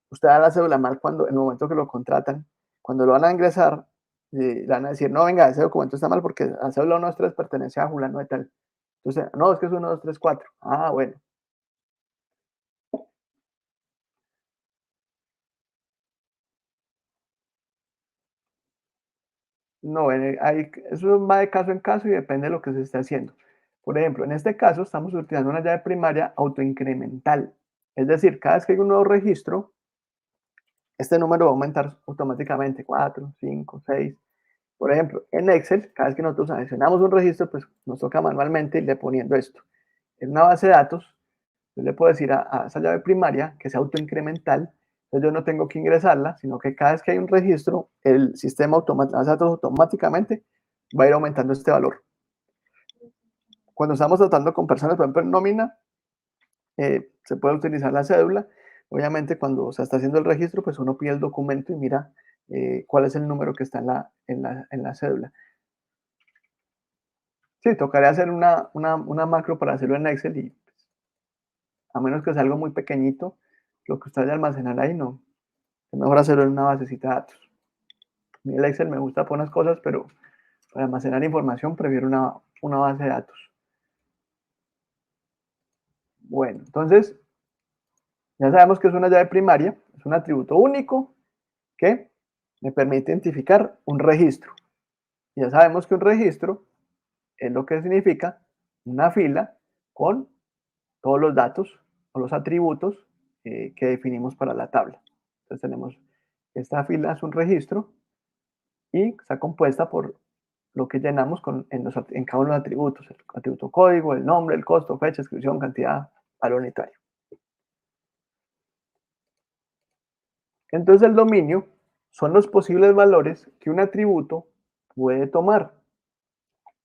usted da la cédula mal en el momento que lo contratan, cuando lo van a ingresar, le van a decir, no, venga, ese documento está mal porque la cédula 1, 2, 3 pertenece a fulano de tal. Entonces, no, es que es 1, 2, 3, 4. Ah, bueno. No, eso va de caso en caso y depende de lo que se esté haciendo. Por ejemplo, en este caso estamos utilizando una llave primaria autoincremental. Es decir, cada vez que hay un nuevo registro, este número va a aumentar automáticamente, 4, 5, 6. Por ejemplo, en Excel, cada vez que nosotros seleccionamos un registro, pues nos toca manualmente irle poniendo esto. En una base de datos, yo le puedo decir a esa llave primaria que sea autoincremental, entonces yo no tengo que ingresarla, sino que cada vez que hay un registro, el sistema automáticamente va a ir aumentando este valor. Cuando estamos tratando con personas, por ejemplo, en nómina, se puede utilizar la cédula. Obviamente, cuando se está haciendo el registro, pues uno pide el documento y mira cuál es el número que está en la cédula. Sí, tocaría hacer una macro para hacerlo en Excel y pues, a menos que sea algo muy pequeñito, lo que usted vaya a almacenar ahí no. Es mejor hacerlo en una basecita de datos. A mí el Excel me gusta para unas cosas, pero para almacenar información prefiero una base de datos. Bueno, entonces ya sabemos que es una llave primaria, es un atributo único que me permite identificar un registro. Y ya sabemos que un registro es lo que significa una fila con todos los datos o los atributos que definimos para la tabla. Entonces tenemos, esta fila es un registro y está compuesta por lo que llenamos en cada uno de los atributos, el atributo código, el nombre, el costo, fecha, inscripción, cantidad, valor unitario. Entonces el dominio son los posibles valores que un atributo puede tomar.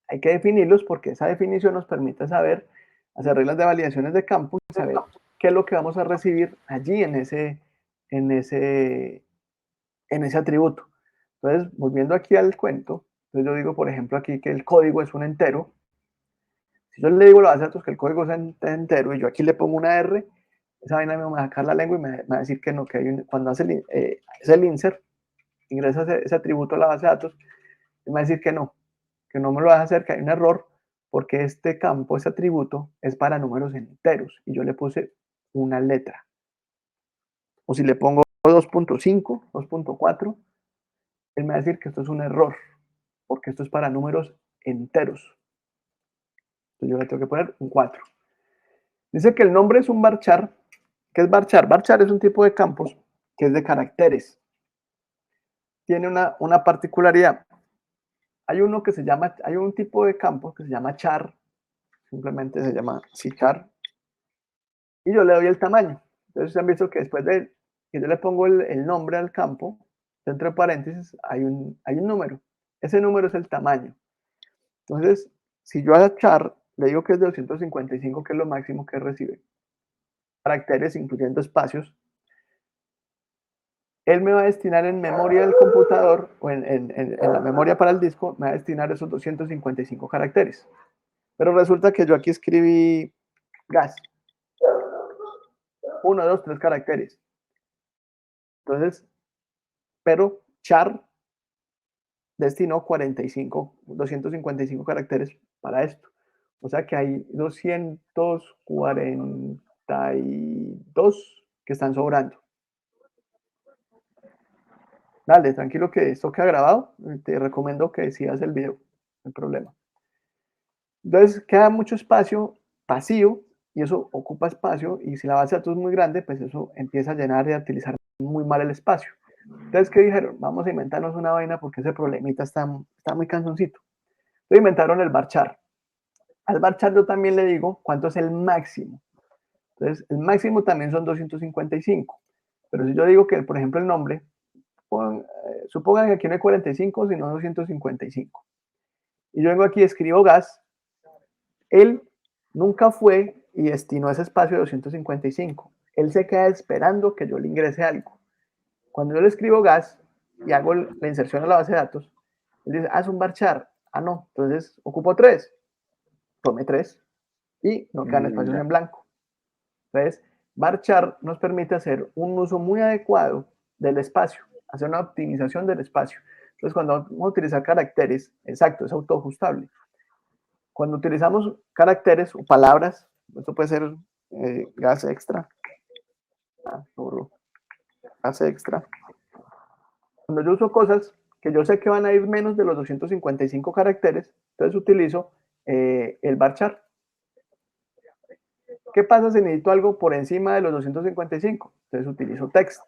Hay que definirlos porque esa definición nos permite saber, hacer reglas de validaciones de campo y saber qué es lo que vamos a recibir allí en ese atributo. Entonces, volviendo aquí al cuento, entonces yo digo, por ejemplo, aquí que el código es un entero. Si yo le digo a la base de datos que el código es entero y yo aquí le pongo una R, esa vaina me va a sacar la lengua y me va a decir que no, que cuando hace el insert, ingresa ese atributo a la base de datos, me va a decir que no me lo vas a hacer, que hay un error, porque este campo, este atributo, es para números enteros y yo le puse una letra. O si le pongo 2.5, 2.4, él me va a decir que esto es un error, porque esto es para números enteros. Entonces yo le tengo que poner un 4. Dice que el nombre es un varchar. ¿Qué es varchar? Varchar es un tipo de campos que es de caracteres. Tiene una particularidad. Hay un tipo de campo que se llama char, simplemente se llama char, y yo le doy el tamaño. Entonces han visto que después de que yo le pongo el nombre al campo, dentro de paréntesis hay un número. Ese número es el tamaño. Entonces, si yo a char le digo que es de 255, que es lo máximo que recibe, caracteres incluyendo espacios, él me va a destinar en memoria del computador o en la memoria para el disco, me va a destinar esos 255 caracteres. Pero resulta que yo aquí escribí gas. 1, 2, 3 caracteres. Entonces, pero char destinó 255 caracteres para esto. O sea que hay 242 que están sobrando. Dale, tranquilo que esto queda grabado. Te recomiendo que sigas el video, no hay problema. Entonces queda mucho espacio vacío y eso ocupa espacio y si la base de datos es muy grande, pues eso empieza a llenar y a utilizar muy mal el espacio. Entonces, ¿qué dijeron? Vamos a inventarnos una vaina porque ese problemita está muy cansoncito. Entonces inventaron el varchar. Al varchar yo también le digo cuánto es el máximo. Entonces, el máximo también son 255. Pero si yo digo que, por ejemplo, el nombre, supongan que aquí no hay 45, sino 255. Y yo vengo aquí y escribo gas, él nunca fue y destinó ese espacio de 255. Él se queda esperando que yo le ingrese algo. Cuando yo le escribo gas y hago la inserción a la base de datos, él dice, es un varchar. Ah, no, entonces ocupo 3. Tome 3 y no quedan espacios en blanco. Entonces, varchar nos permite hacer un uso muy adecuado del espacio, hacer una optimización del espacio. Entonces, cuando vamos a utilizar caracteres, exacto, es autoajustable. Cuando utilizamos caracteres o palabras, esto puede ser gas extra, gas extra. Cuando yo uso cosas que yo sé que van a ir menos de los 255 caracteres, entonces utilizo el varchar. ¿Qué pasa si necesito algo por encima de los 255? Entonces utilizo text.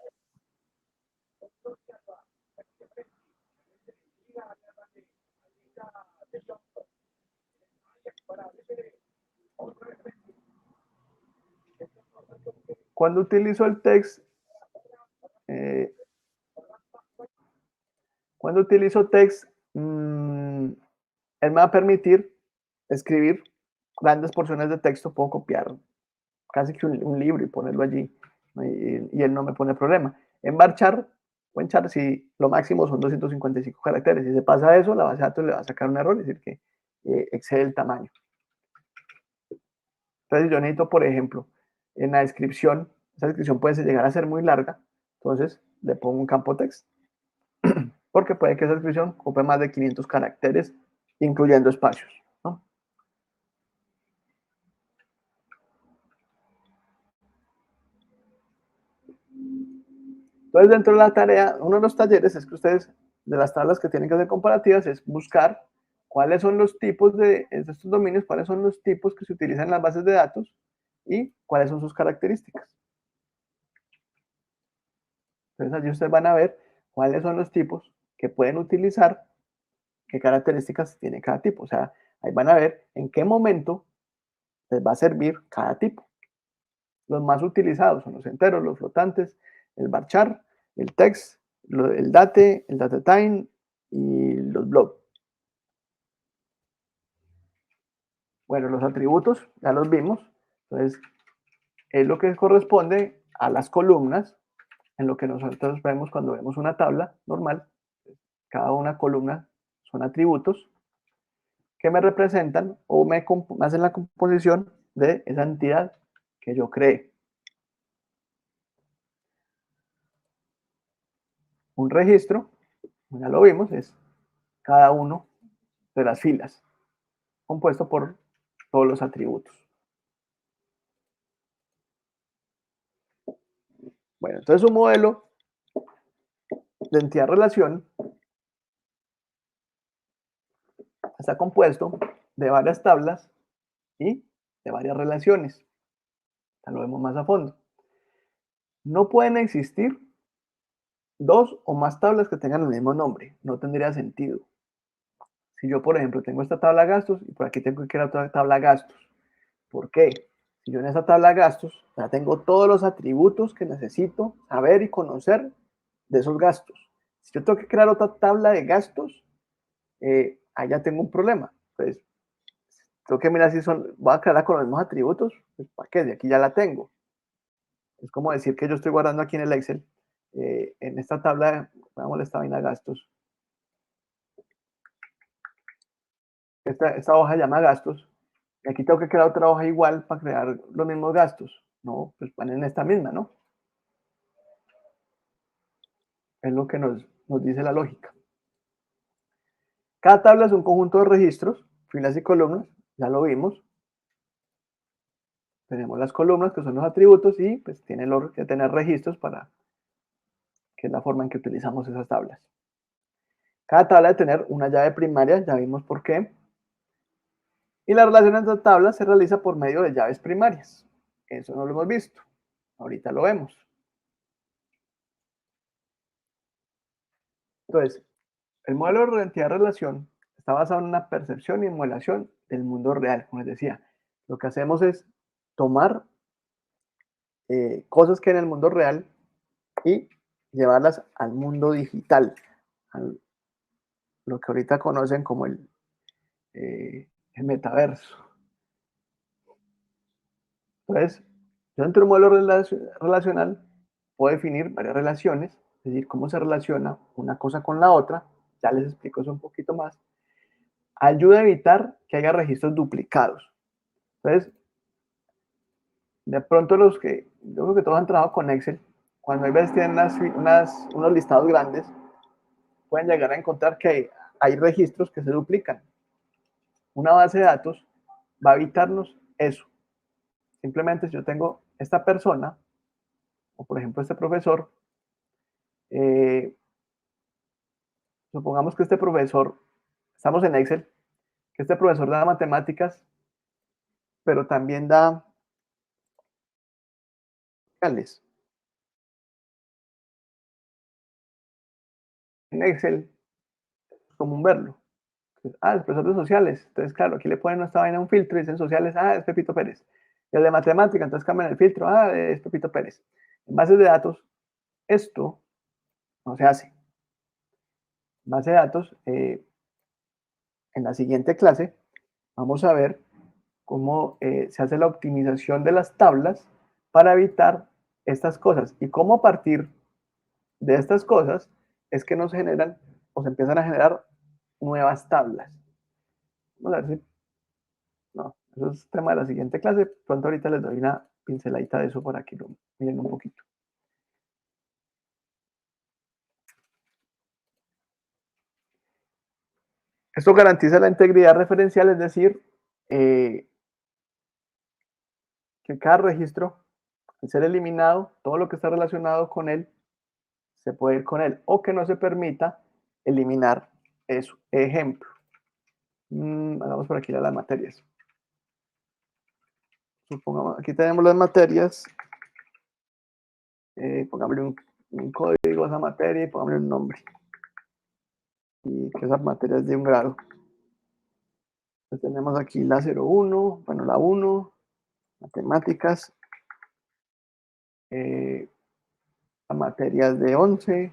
Cuando utilizo el text, él me va a permitir escribir grandes porciones de texto, puedo copiar casi que un libro y ponerlo allí, y él no me pone problema. En varchar o en char si lo máximo son 255 caracteres. Si se pasa eso, la base de datos le va a sacar un error, es decir, que excede el tamaño. Entonces yo necesito, por ejemplo, en la descripción, esa descripción puede llegar a ser muy larga, entonces le pongo un campo text, porque puede que esa descripción ocupe más de 500 caracteres, incluyendo espacios, ¿no? Entonces, dentro de la tarea, uno de los talleres es que ustedes, de las tablas que tienen que hacer comparativas, es buscar cuáles son los tipos de estos dominios, cuáles son los tipos que se utilizan en las bases de datos y cuáles son sus características. Entonces, allí ustedes van a ver cuáles son los tipos que pueden utilizar, qué características tiene cada tipo. O sea, ahí van a ver en qué momento les va a servir cada tipo. Los más utilizados son los enteros, los flotantes, el varchar, el text, el date, el datetime y los blob. Bueno, los atributos ya los vimos. Entonces, es lo que corresponde a las columnas, en lo que nosotros vemos cuando vemos una tabla normal. Cada una columna son atributos que me representan o me hacen la composición de esa entidad que yo creé. Un registro, ya lo vimos, es cada uno de las filas, compuesto por todos los atributos. Bueno, entonces un modelo de entidad-relación está compuesto de varias tablas y de varias relaciones. Ya lo vemos más a fondo. No pueden existir dos o más tablas que tengan el mismo nombre. No tendría sentido. Si yo, por ejemplo, tengo esta tabla gastos y por aquí tengo que ir a otra tabla gastos. ¿Por qué? Si yo en esa tabla gastos ya tengo todos los atributos que necesito saber y conocer de esos gastos. Si yo tengo que crear otra tabla de gastos, ahí ya tengo un problema. Entonces, tengo que mirar si voy a crearla con los mismos atributos. Pues, ¿para qué? De aquí ya la tengo. Es como decir que yo estoy guardando aquí en el Excel, en esta tabla, vamos a esta vaina gastos. Esta hoja se llama gastos. Y aquí tengo que crear otra hoja igual para crear los mismos gastos. No, pues ponen esta misma, ¿no? Es lo que nos dice la lógica. Cada tabla es un conjunto de registros, filas y columnas, ya lo vimos. Tenemos las columnas que son los atributos y pues tiene que tener registros para que es la forma en que utilizamos esas tablas. Cada tabla debe tener una llave primaria, ya vimos por qué. Y la relación entre tablas se realiza por medio de llaves primarias. Eso no lo hemos visto. Ahorita lo vemos. Entonces, el modelo de entidad-relación está basado en una percepción y emulación del mundo real, como les decía. Lo que hacemos es tomar cosas que en el mundo real y llevarlas al mundo digital, lo que ahorita conocen como el metaverso. Entonces, yo dentro de un modelo relacional puedo definir varias relaciones, es decir, cómo se relaciona una cosa con la otra, ya les explico eso un poquito más, ayuda a evitar que haya registros duplicados. Entonces, de pronto yo creo que todos han trabajado con Excel, cuando hay veces tienen unos listados grandes, pueden llegar a encontrar que hay registros que se duplican. Una base de datos va a evitarnos eso. Simplemente si yo tengo esta persona, o por ejemplo este profesor, supongamos que este profesor, estamos en Excel, que este profesor da matemáticas, pero también da sociales. En Excel es común verlo. El profesor de sociales. Entonces, claro, aquí le ponen esta vaina un filtro y dicen sociales, es Pepito Pérez. Y el de matemática, entonces cambian el filtro, es Pepito Pérez. En bases de datos, esto no se hace. En base de datos, en la siguiente clase, vamos a ver cómo se hace la optimización de las tablas para evitar estas cosas y cómo a partir de estas cosas es que nos generan o se empiezan a generar nuevas tablas. Vamos a ver si... No, eso es tema de la siguiente clase. Pronto ahorita les doy una pinceladita de eso para que lo miren un poquito. Esto garantiza la integridad referencial, es decir, que cada registro, al ser eliminado, todo lo que está relacionado con él, se puede ir con él, o que no se permita eliminar eso. Ejemplo, hagamos por aquí las materias. Supongamos, aquí tenemos las materias, pongámosle un código a esa materia y pongámosle un nombre. Y que esa materia es de un grado. Entonces tenemos aquí la 01, bueno, la 1, matemáticas, la materia es de 11,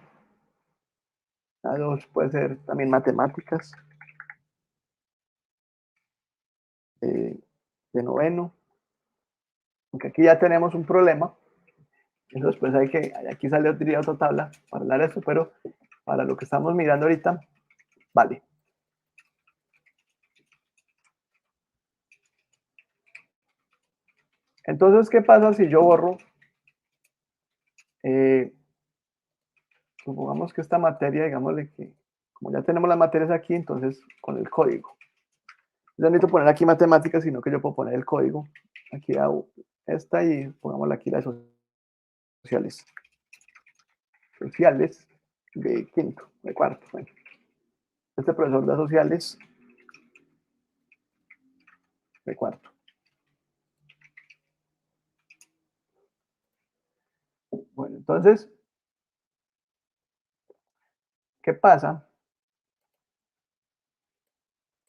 la 2 puede ser también matemáticas, de noveno, aunque aquí ya tenemos un problema. Entonces, pues aquí sale otra tabla para hablar de esto, pero para lo que estamos mirando ahorita, vale. Entonces, ¿qué pasa si yo borro? Supongamos que esta materia, digámosle que, como ya tenemos las materias aquí, entonces con el código. Yo no necesito poner aquí matemáticas, sino que yo puedo poner el código. Aquí hago esta y pongámosle aquí las sociales. Sociales de quinto, de cuarto. Bueno. Este profesor de sociales de cuarto. Bueno, entonces, ¿qué pasa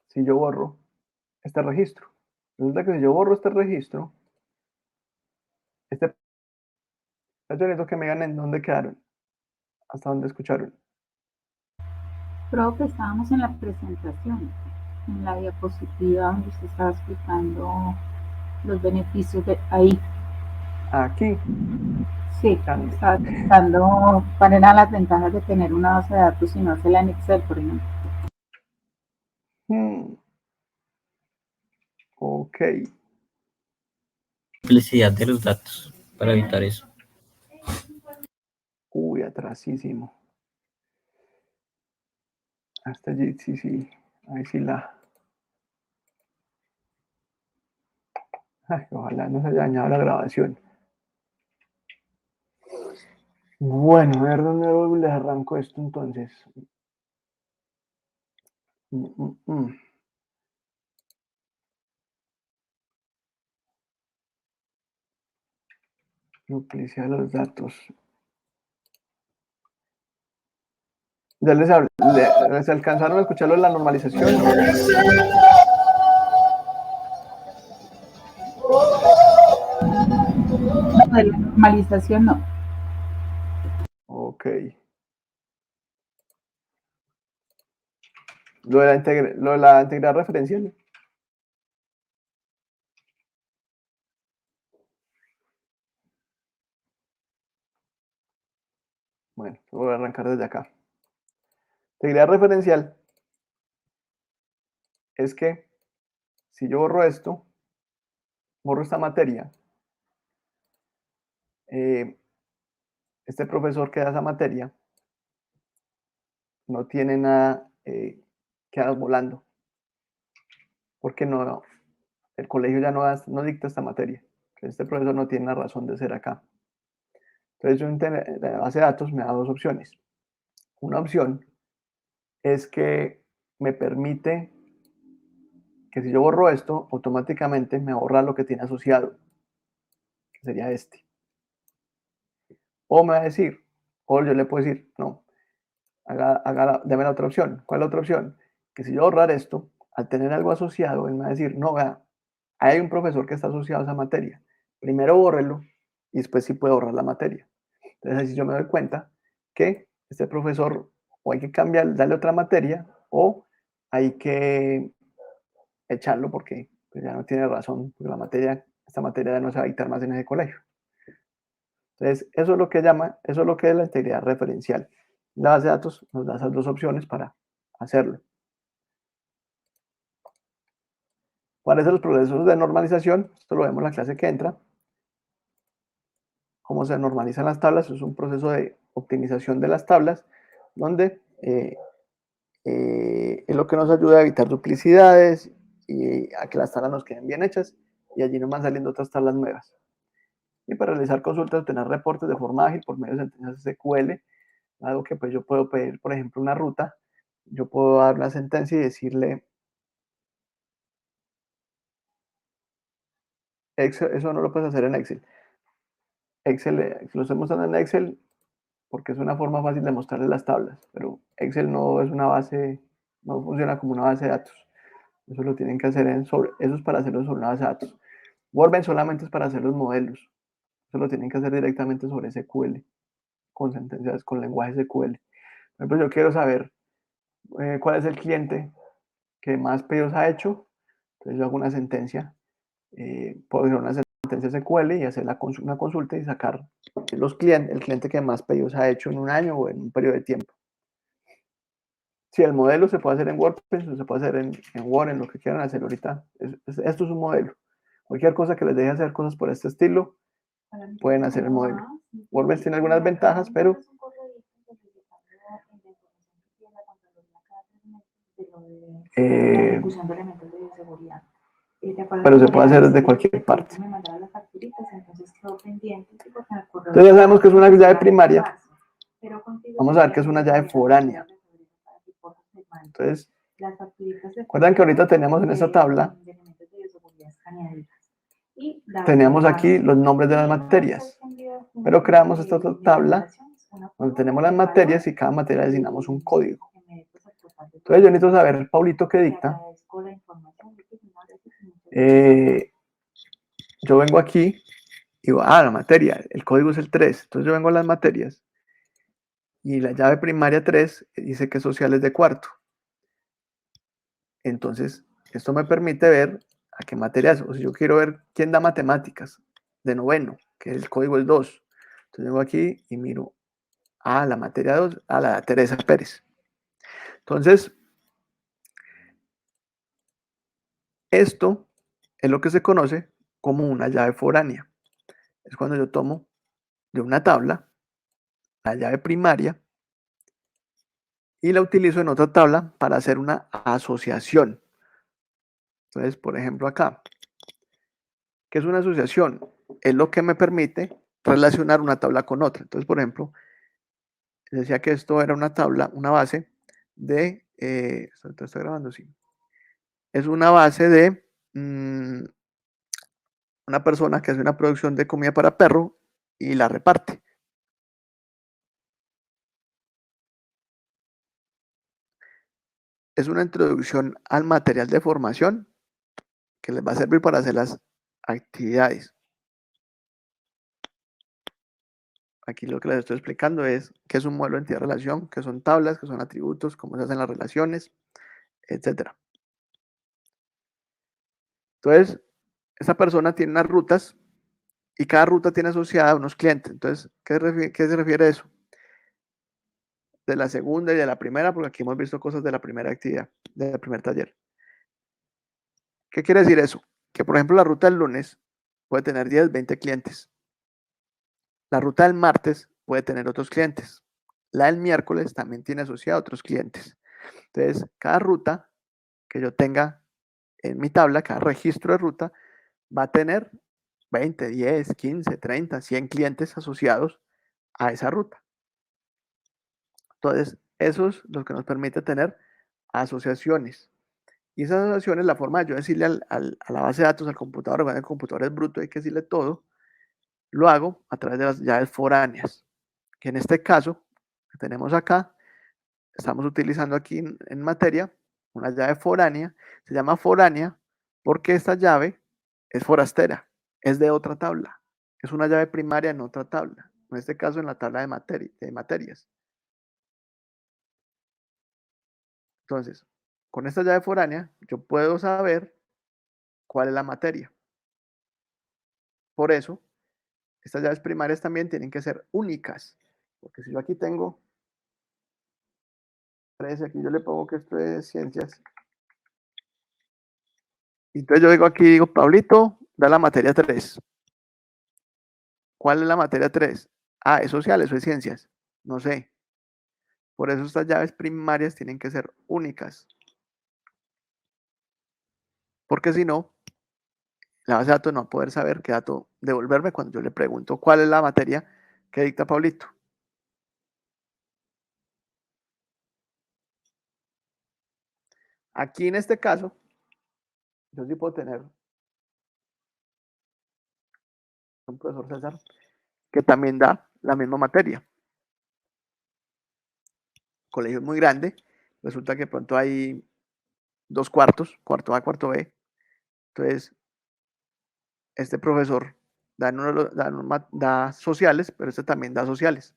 si yo borro este registro? Resulta que si yo borro este registro, yo necesito que me digan en dónde quedaron, hasta dónde escucharon. Profe, estábamos en la presentación, en la diapositiva donde usted estaba explicando los beneficios de ahí. Aquí. Sí, estaba explicando cuáles eran las ventajas de tener una base de datos y no hacerla en Excel, por ejemplo. Ok. Simplicidad de los datos para evitar eso. Uy, atrasísimo. Hasta allí, sí. Ahí sí la... Ay, ojalá no se haya dañado la grabación. Bueno, a ver dónde les arranco esto entonces. Duplicidad de los datos. ¿Ya les alcanzaron a escucharlo en la normalización? De la normalización no. Ok. Lo de la integridad referencial. Bueno, voy a arrancar desde acá. Integridad referencial es que si yo borro esto, borro esta materia, este profesor que da esa materia no tiene nada queda volando, porque no, el colegio ya no dicta esta materia. Este profesor no tiene la razón de ser acá. Entonces, yo en la base de datos me da dos opciones. Una opción es que me permite que si yo borro esto, automáticamente me borra lo que tiene asociado, que sería este. O me va a decir, o yo le puedo decir, no, deme la otra opción. ¿Cuál es la otra opción? Que si yo borrar esto, al tener algo asociado, él me va a decir, no, vea, hay un profesor que está asociado a esa materia. Primero bórrelo y después sí puede borrar la materia. Entonces, así yo me doy cuenta que este profesor o hay que cambiar, darle otra materia o hay que echarlo porque pues, ya no tiene razón, porque esta materia ya no se va a dictar más en ese colegio. Entonces, eso es lo que es la integridad referencial. La base de datos nos da esas dos opciones para hacerlo. ¿Cuáles son los procesos de normalización? Esto lo vemos en la clase que entra. Cómo se normalizan las tablas. Es un proceso de optimización de las tablas, donde es lo que nos ayuda a evitar duplicidades y a que las tablas nos queden bien hechas, y allí nos van saliendo otras tablas nuevas. Y para realizar consultas, obtener reportes de forma ágil por medio de sentencias SQL, algo que pues yo puedo pedir, por ejemplo, una ruta, yo puedo dar una sentencia y decirle, Excel, eso no lo puedes hacer en Excel. Excel, lo estoy mostrando en Excel porque es una forma fácil de mostrarle las tablas, pero Excel no es una base, no funciona como una base de datos. Eso lo tienen que hacer eso es para hacerlo sobre una base de datos. Workbench solamente es para hacer los modelos. Eso lo tienen que hacer directamente sobre SQL, con sentencias, con lenguaje SQL. Por ejemplo, yo quiero saber cuál es el cliente que más pedidos ha hecho. Entonces yo hago una sentencia, puedo hacer una sentencia SQL y hacer una consulta y sacar el cliente que más pedidos ha hecho en un año o en un periodo de tiempo. Si el modelo se puede hacer en WordPress o se puede hacer en Word, en lo que quieran hacer ahorita. Esto es un modelo. Cualquier cosa que les deje hacer cosas por este estilo, pueden hacer el modelo. WordPress tiene algunas ventajas, pero pero se puede hacer desde cualquier parte. Entonces ya sabemos que es una llave primaria. Vamos a ver que es una llave foránea. Entonces, recuerdan que ahorita teníamos en esta tabla, teníamos aquí los nombres de las materias, pero creamos esta otra tabla donde tenemos las materias y cada materia designamos un código. Entonces yo necesito saber, Paulito, qué dicta. Yo vengo aquí y digo, la materia, el código es el 3. Entonces yo vengo a las materias y la llave primaria 3 dice que social es de cuarto. Entonces, esto me permite ver a qué materias, o si yo quiero ver quién da matemáticas de noveno, que el código es 2. Entonces vengo aquí y miro la materia 2, a la Teresa Pérez. Entonces, esto es lo que se conoce como una llave foránea. Es cuando yo tomo de una tabla la llave primaria y la utilizo en otra tabla para hacer una asociación. Entonces, por ejemplo, acá, ¿qué es una asociación? Es lo que me permite relacionar una tabla con otra. Entonces, por ejemplo, decía que esto era una tabla, una base de, ¿esto está grabando? Sí. Es una base de una persona que hace una producción de comida para perro y la reparte. Es una introducción al material de formación que les va a servir para hacer las actividades. Aquí lo que les estoy explicando es qué es un modelo de entidad-relación, qué son tablas, qué son atributos, cómo se hacen las relaciones, etc. Entonces, esa persona tiene unas rutas y cada ruta tiene asociada unos clientes. Entonces, ¿qué se refiere a eso? De la segunda y de la primera, porque aquí hemos visto cosas de la primera actividad, del primer taller. ¿Qué quiere decir eso? Que, por ejemplo, la ruta del lunes puede tener 10, 20 clientes. La ruta del martes puede tener otros clientes. La del miércoles también tiene asociada otros clientes. Entonces, cada ruta que yo tenga en mi tabla, cada registro de ruta, va a tener 20, 10, 15, 30, 100 clientes asociados a esa ruta. Entonces, eso es lo que nos permite tener asociaciones. Y esas asociaciones, la forma de yo decirle a la base de datos, al computador, cuando el computador es bruto, hay que decirle todo, lo hago a través de las llaves foráneas, que en este caso, que tenemos acá, estamos utilizando aquí en materia, una llave foránea, se llama foránea porque esta llave es forastera, es de otra tabla, es una llave primaria en otra tabla, en este caso en la tabla de materias. Entonces, con esta llave foránea, yo puedo saber cuál es la materia. Por eso, estas llaves primarias también tienen que ser únicas, porque si yo aquí tengo 3, aquí yo le pongo que esto es ciencias, entonces yo digo aquí, digo, Pablito, da la materia 3. ¿Cuál es la materia 3? Ah, ¿es sociales o es ciencias? No sé. Por eso estas llaves primarias tienen que ser únicas. Porque si no, la base de datos no va a poder saber qué dato devolverme cuando yo le pregunto cuál es la materia que dicta Pablito. Aquí en este caso, yo sí puedo tener un profesor César que también da la misma materia. El colegio es muy grande, resulta que pronto hay 2 cuartos, cuarto A, cuarto B. Entonces, este profesor da sociales, pero este también da sociales.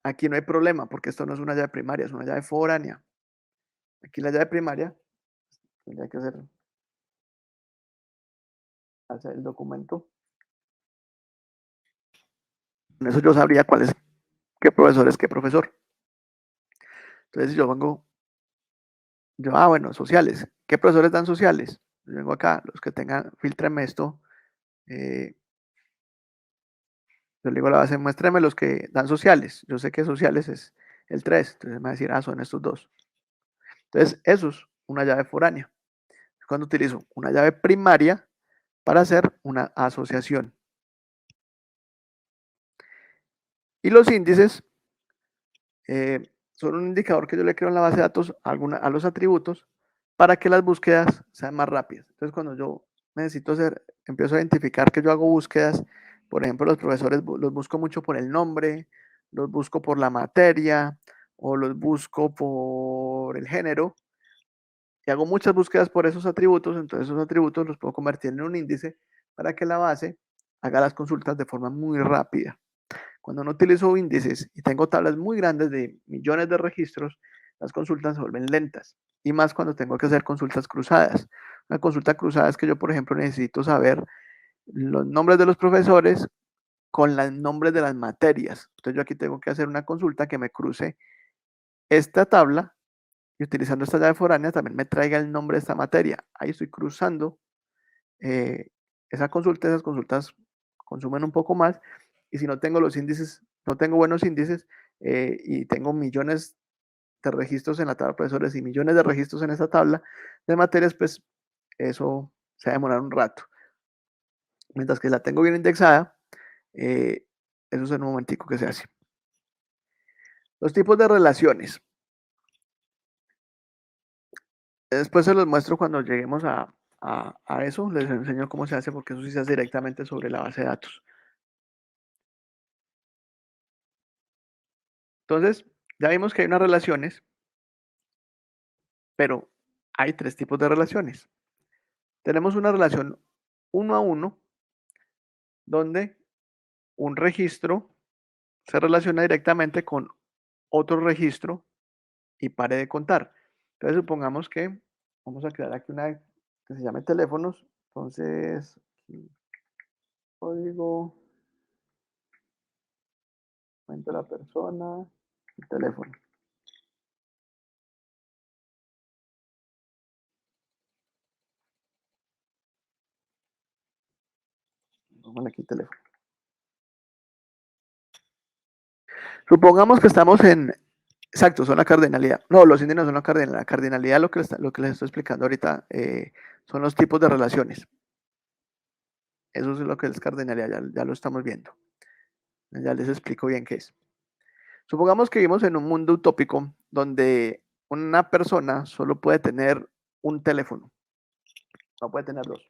Aquí no hay problema porque esto no es una llave primaria, es una llave foránea. Aquí la llave primaria, tendría que hacer el documento. Con eso yo sabría cuál es, qué profesor es qué profesor. Entonces, si yo pongo, bueno, sociales. ¿Qué profesores dan sociales? Yo vengo acá, los que tengan, filtrenme esto. Yo le digo a la base, muéstrame los que dan sociales. Yo sé que sociales es el 3, entonces me va a decir, son estos dos. Entonces, eso es una llave foránea. Cuando utilizo una llave primaria para hacer una asociación. Y los índices son un indicador que yo le creo en la base de datos a los atributos para que las búsquedas sean más rápidas. Entonces, cuando yo empiezo a identificar que yo hago búsquedas, por ejemplo, los profesores los busco mucho por el nombre, los busco por la materia o los busco por el género y hago muchas búsquedas por esos atributos, entonces esos atributos los puedo convertir en un índice para que la base haga las consultas de forma muy rápida. Cuando no utilizo índices y tengo tablas muy grandes de millones de registros, las consultas se vuelven lentas. Y más cuando tengo que hacer consultas cruzadas. Una consulta cruzada es que yo, por ejemplo, necesito saber los nombres de los profesores con los nombres de las materias. Entonces yo aquí tengo que hacer una consulta que me cruce esta tabla y utilizando esta llave foránea también me traiga el nombre de esta materia. Ahí estoy cruzando esas consultas consumen un poco más y si no tengo los índices, no tengo buenos índices y tengo millones de registros en la tabla de profesores y millones de registros en esa tabla de materias, pues eso se va a demorar un rato. Mientras que la tengo bien indexada, eso es en un momentico que se hace. Los tipos de relaciones. Después se los muestro cuando lleguemos a eso, les enseño cómo se hace porque eso sí se hace directamente sobre la base de datos. Entonces, ya vimos que hay unas relaciones, pero hay 3 tipos de relaciones. Tenemos una relación 1 a 1, donde un registro se relaciona directamente con otro registro y pare de contar. Entonces, supongamos que vamos a crear aquí una que se llame teléfonos. Entonces, código, cuenta la persona, el teléfono. Vamos aquí teléfono. Supongamos que estamos en, exacto, son la cardinalidad. No, los índices no son la cardinalidad. La cardinalidad, lo que les estoy explicando ahorita, son los tipos de relaciones. Eso es lo que es cardinalidad, ya lo estamos viendo. Ya les explico bien qué es. Supongamos que vivimos en un mundo utópico donde una persona solo puede tener un teléfono, no puede tener dos.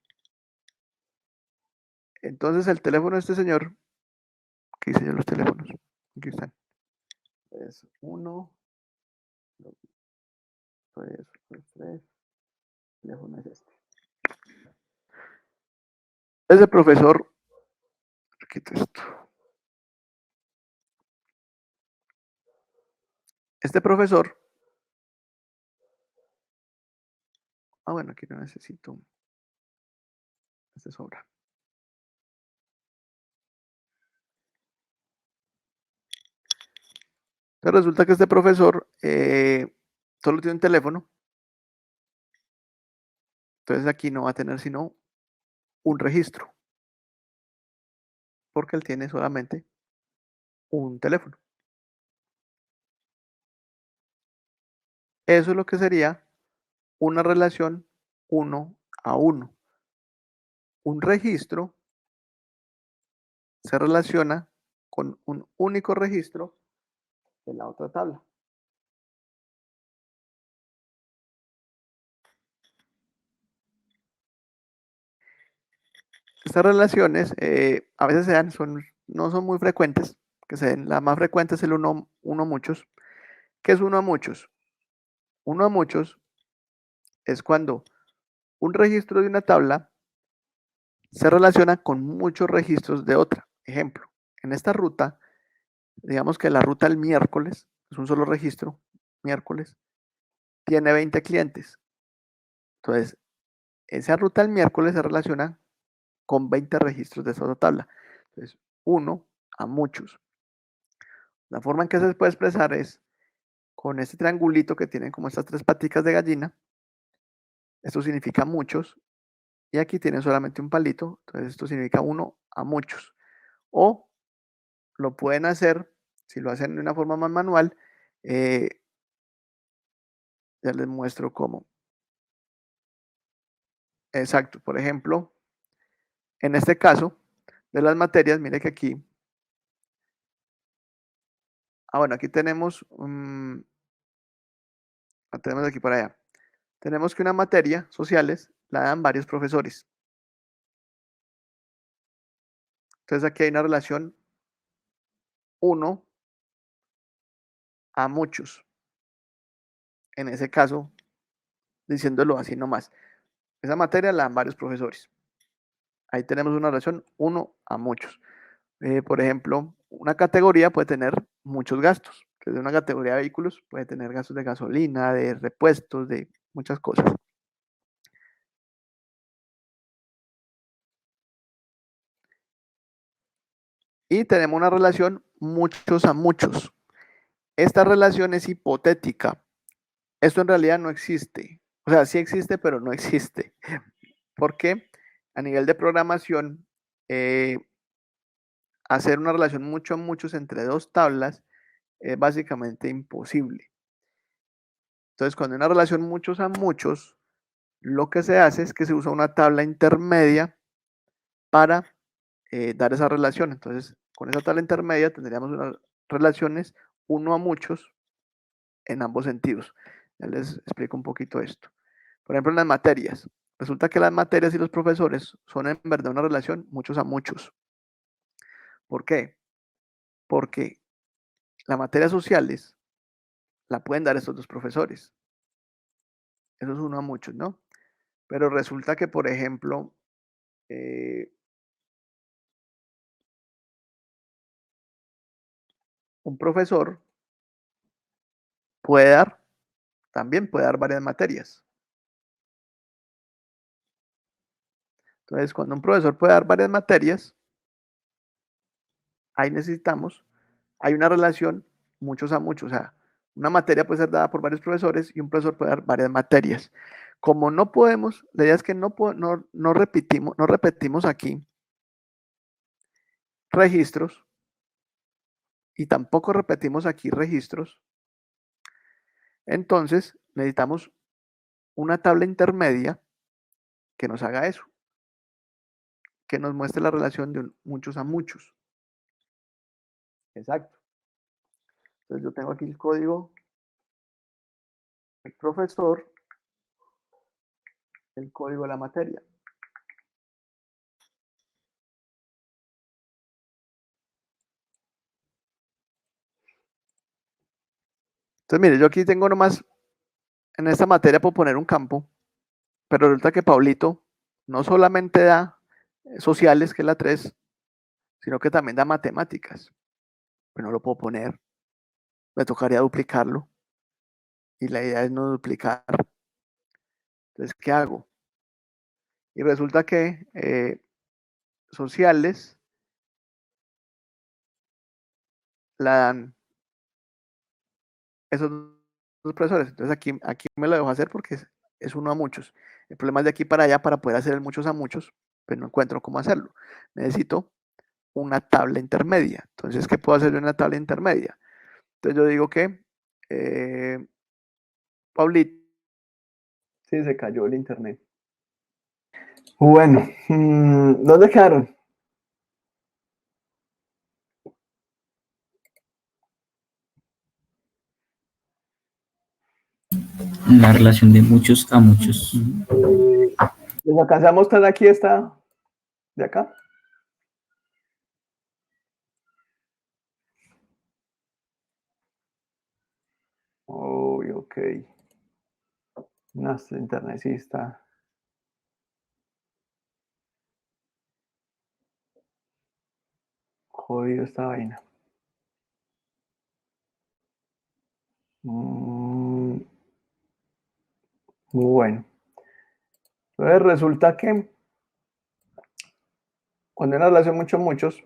Entonces el teléfono de este señor, ¿qué hice yo los teléfonos? Aquí están. Es 1, 2, 3, 3. Teléfono es este. Ese profesor, quito esto. Este profesor, bueno, aquí no necesito, este sobra. Entonces resulta que este profesor solo tiene un teléfono. Entonces aquí no va a tener sino un registro, porque él tiene solamente un teléfono. Eso es lo que sería una relación 1 a 1. Un registro se relaciona con un único registro de la otra tabla. Estas relaciones a veces se dan, no son muy frecuentes, que se den. La más frecuente es el uno a muchos. ¿Qué es uno a muchos? Uno a muchos es cuando un registro de una tabla se relaciona con muchos registros de otra. Ejemplo, en esta ruta, digamos que la ruta del miércoles es un solo registro, miércoles, tiene 20 clientes. Entonces, esa ruta del miércoles se relaciona con 20 registros de esa otra tabla. Entonces, uno a muchos. La forma en que se puede expresar es con este triangulito que tienen como estas tres paticas de gallina. Esto significa muchos. Y aquí tienen solamente un palito. Entonces, esto significa uno a muchos. O lo pueden hacer, si lo hacen de una forma más manual, ya les muestro cómo. Exacto, por ejemplo, en este caso de las materias, mire que aquí, bueno, aquí tenemos, tenemos de aquí para allá. Tenemos que una materia, sociales, la dan varios profesores. Entonces aquí hay una relación 1 a muchos. En ese caso, diciéndolo así nomás. Esa materia la dan varios profesores. Ahí tenemos una relación 1 a muchos. Por ejemplo, una categoría puede tener muchos gastos. Desde una categoría de vehículos puede tener gastos de gasolina, de repuestos, de muchas cosas. Y tenemos una relación muchos a muchos. Esta relación es hipotética. Esto en realidad no existe. O sea, sí existe, pero no existe. Porque a nivel de programación, hacer una relación mucho a muchos entre dos tablas es básicamente imposible. Entonces, cuando hay una relación muchos a muchos, lo que se hace es que se usa una tabla intermedia para dar esa relación. Entonces, con esa tabla intermedia tendríamos unas relaciones 1 a muchos en ambos sentidos. Ya les explico un poquito esto. Por ejemplo, en las materias. Resulta que las materias y los profesores son en verdad una relación muchos a muchos. ¿Por qué? Porque la materia sociales la pueden dar estos dos profesores. Eso es 1 a muchos, ¿no? Pero resulta que, por ejemplo, un profesor puede dar, también puede dar varias materias. Entonces, cuando un profesor puede dar varias materias, ahí necesitamos, hay una relación muchos a muchos, o sea, una materia puede ser dada por varios profesores y un profesor puede dar varias materias. Como no podemos, la idea es que no repetimos aquí registros y tampoco repetimos aquí registros, entonces necesitamos una tabla intermedia que nos haga eso, que nos muestre la relación de muchos a muchos. Exacto. Entonces yo tengo aquí el código, el profesor, el código de la materia. Entonces, mire, yo aquí tengo nomás, en esta materia puedo poner un campo, pero resulta que Paulito no solamente da sociales, que es la 3, sino que también da matemáticas. Pues no lo puedo poner, me tocaría duplicarlo. Y la idea es no duplicar. Entonces, ¿qué hago? Y resulta que sociales la dan esos dos profesores. Entonces aquí me lo dejo hacer porque es uno a muchos. El problema es de aquí para allá para poder hacer el muchos a muchos, pero no encuentro cómo hacerlo. Necesito una tabla intermedia. Entonces, ¿qué puedo hacer yo en una tabla intermedia? Entonces yo digo que Paulito, sí, se cayó el internet. Bueno, ¿dónde quedaron? La relación de muchos a muchos. ¿Les alcancé a mostrar aquí esta de acá? Uy, ok. No, este internet sí está. Jodido esta vaina. Bueno. Entonces resulta que cuando hay una relación muchos,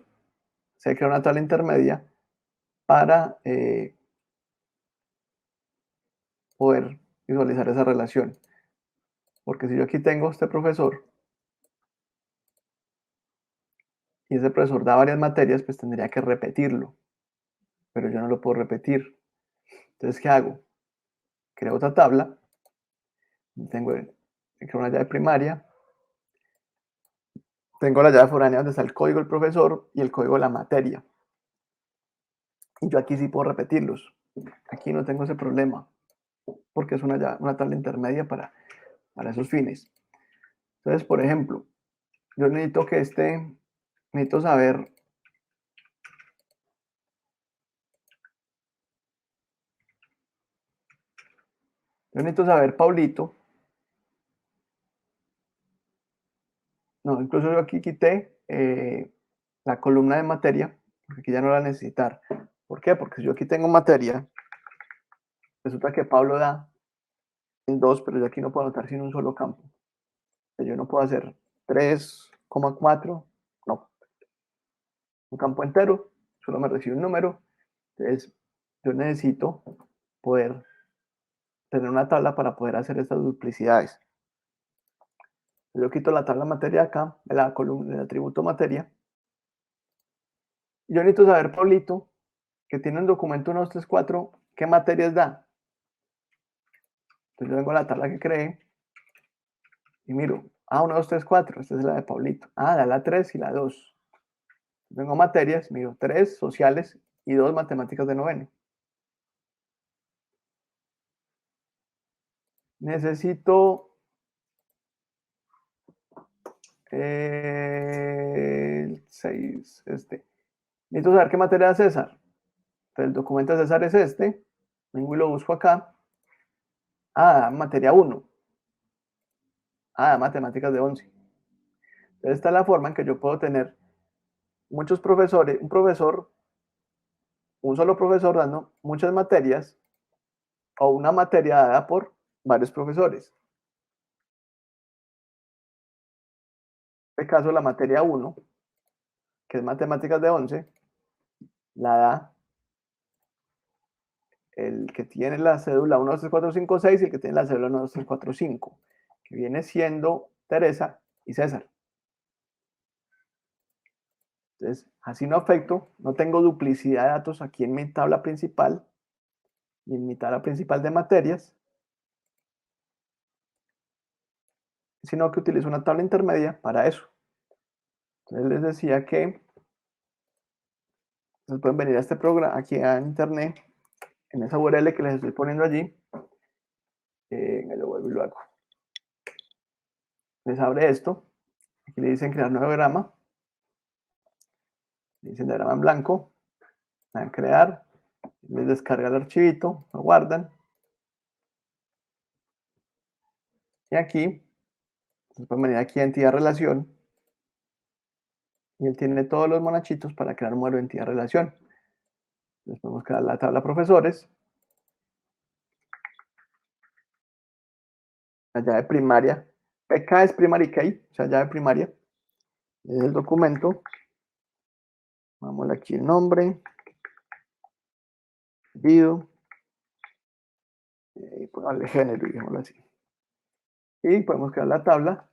se crea una tabla intermedia para poder visualizar esa relación. Porque si yo aquí tengo este profesor y ese profesor da varias materias, pues tendría que repetirlo. Pero yo no lo puedo repetir. Entonces, ¿qué hago? Creo otra tabla. Tengo una llave primaria. Tengo la llave foránea donde está el código del profesor y el código de la materia. Y yo aquí sí puedo repetirlos. Aquí no tengo ese problema. Porque es una tabla intermedia para esos fines. Entonces, por ejemplo, yo necesito saber Paulito. No, incluso yo aquí quité la columna de materia, porque aquí ya no la voy a necesitar. ¿Por qué? Porque si yo aquí tengo materia, resulta que Pablo da en 2, pero yo aquí no puedo anotar sin un solo campo. Yo no puedo hacer 3,4, no, un campo entero, solo me recibe un número. Entonces, yo necesito poder tener una tabla para poder hacer estas duplicidades. Yo quito la tabla materia acá, de la columna del atributo materia. Yo necesito saber, Paulito, que tiene un documento 1, 2, 3, 4, ¿qué materias da? Entonces yo vengo a la tabla que creé y miro, 1, 2, 3, 4, esta es la de Paulito. Da la 3 y la 2. Vengo a materias, miro 3 sociales y 2 matemáticas de noveno. Necesito el 6, Necesito saber qué materia da César. Entonces el documento de César es este. Vengo y lo busco acá. Materia 1. Matemáticas de 11. Entonces esta es la forma en que yo puedo tener muchos profesores, un solo profesor dando muchas materias o una materia dada por varios profesores. En este caso, la materia 1, que es matemáticas de 11, la da el que tiene la cédula 1, 2, 3, 4, 5, 6 y el que tiene la cédula 1, 2, 3, 4, 5, que viene siendo Teresa y César. Entonces, así no afecto, no tengo duplicidad de datos aquí en mi tabla principal y en mi tabla principal de materias, sino que utilizo una tabla intermedia para eso. Entonces les decía que ustedes pueden venir a este programa, aquí a internet, en esa URL que les estoy poniendo allí. Lo vuelvo y lo hago. Les abre esto. Aquí le dicen crear nuevo diagrama. Le dicen diagrama en blanco. Van a crear. Les descarga el archivito. Lo guardan. Y aquí, ustedes pueden venir aquí a entidad relación. Y él tiene todos los monachitos para crear un modelo de entidad relación. Entonces podemos crear la tabla profesores. La llave primaria. PK es primary key, o sea, llave primaria. Es el documento. Vamos aquí el nombre. Video. Póngale género, digámoslo así. Y podemos crear la tabla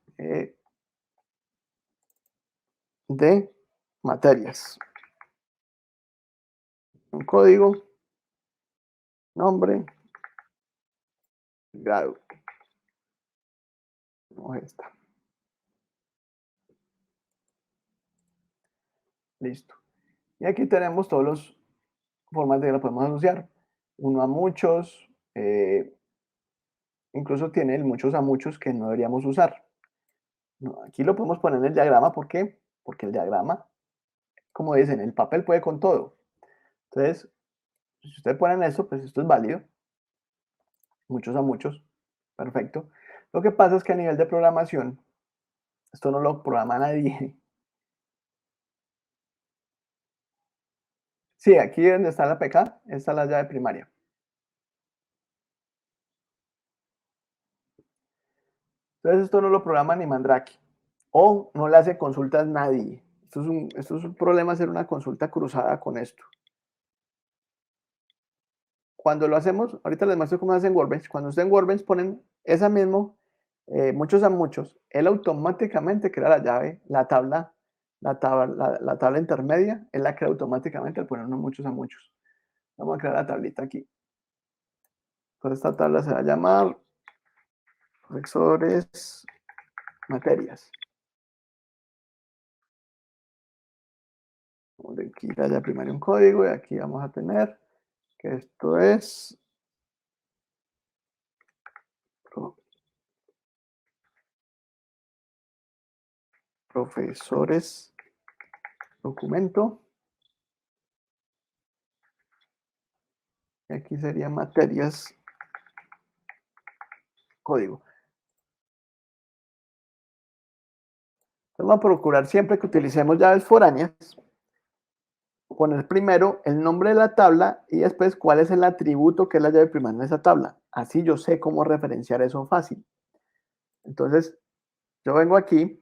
de materias. Un código, nombre, grado. Vamos a esta. Listo. Y aquí tenemos todas las formas de que la podemos asociar. Uno a muchos, incluso tiene el muchos a muchos que no deberíamos usar. No, aquí lo podemos poner en el diagrama. ¿Por qué? Porque el diagrama, como dicen, el papel puede con todo. Entonces, si ustedes ponen eso, pues esto es válido. Muchos a muchos. Perfecto. Lo que pasa es que a nivel de programación, esto no lo programa nadie. Sí, aquí donde está la PK, esta es la llave primaria. Entonces esto no lo programa ni Mandrake. O no le hace consultas nadie. Esto es un problema hacer una consulta cruzada con esto. Cuando lo hacemos, ahorita les muestro cómo hacen Workbench. Cuando ustedes en Workbench ponen esa mismo, muchos a muchos, él automáticamente crea la llave, la tabla intermedia, él la crea automáticamente al poner unos muchos a muchos. Vamos a crear la tablita aquí. Entonces esta tabla se va a llamar profesores materias. Vamos a aquí ya primaria un código y aquí vamos a tener que esto es profesores documento. Y aquí sería materias código. Entonces vamos a procurar siempre que utilicemos llaves foráneas, poner primero el nombre de la tabla y después cuál es el atributo que es la llave primaria en esa tabla. Así yo sé cómo referenciar eso fácil. Entonces, yo vengo aquí,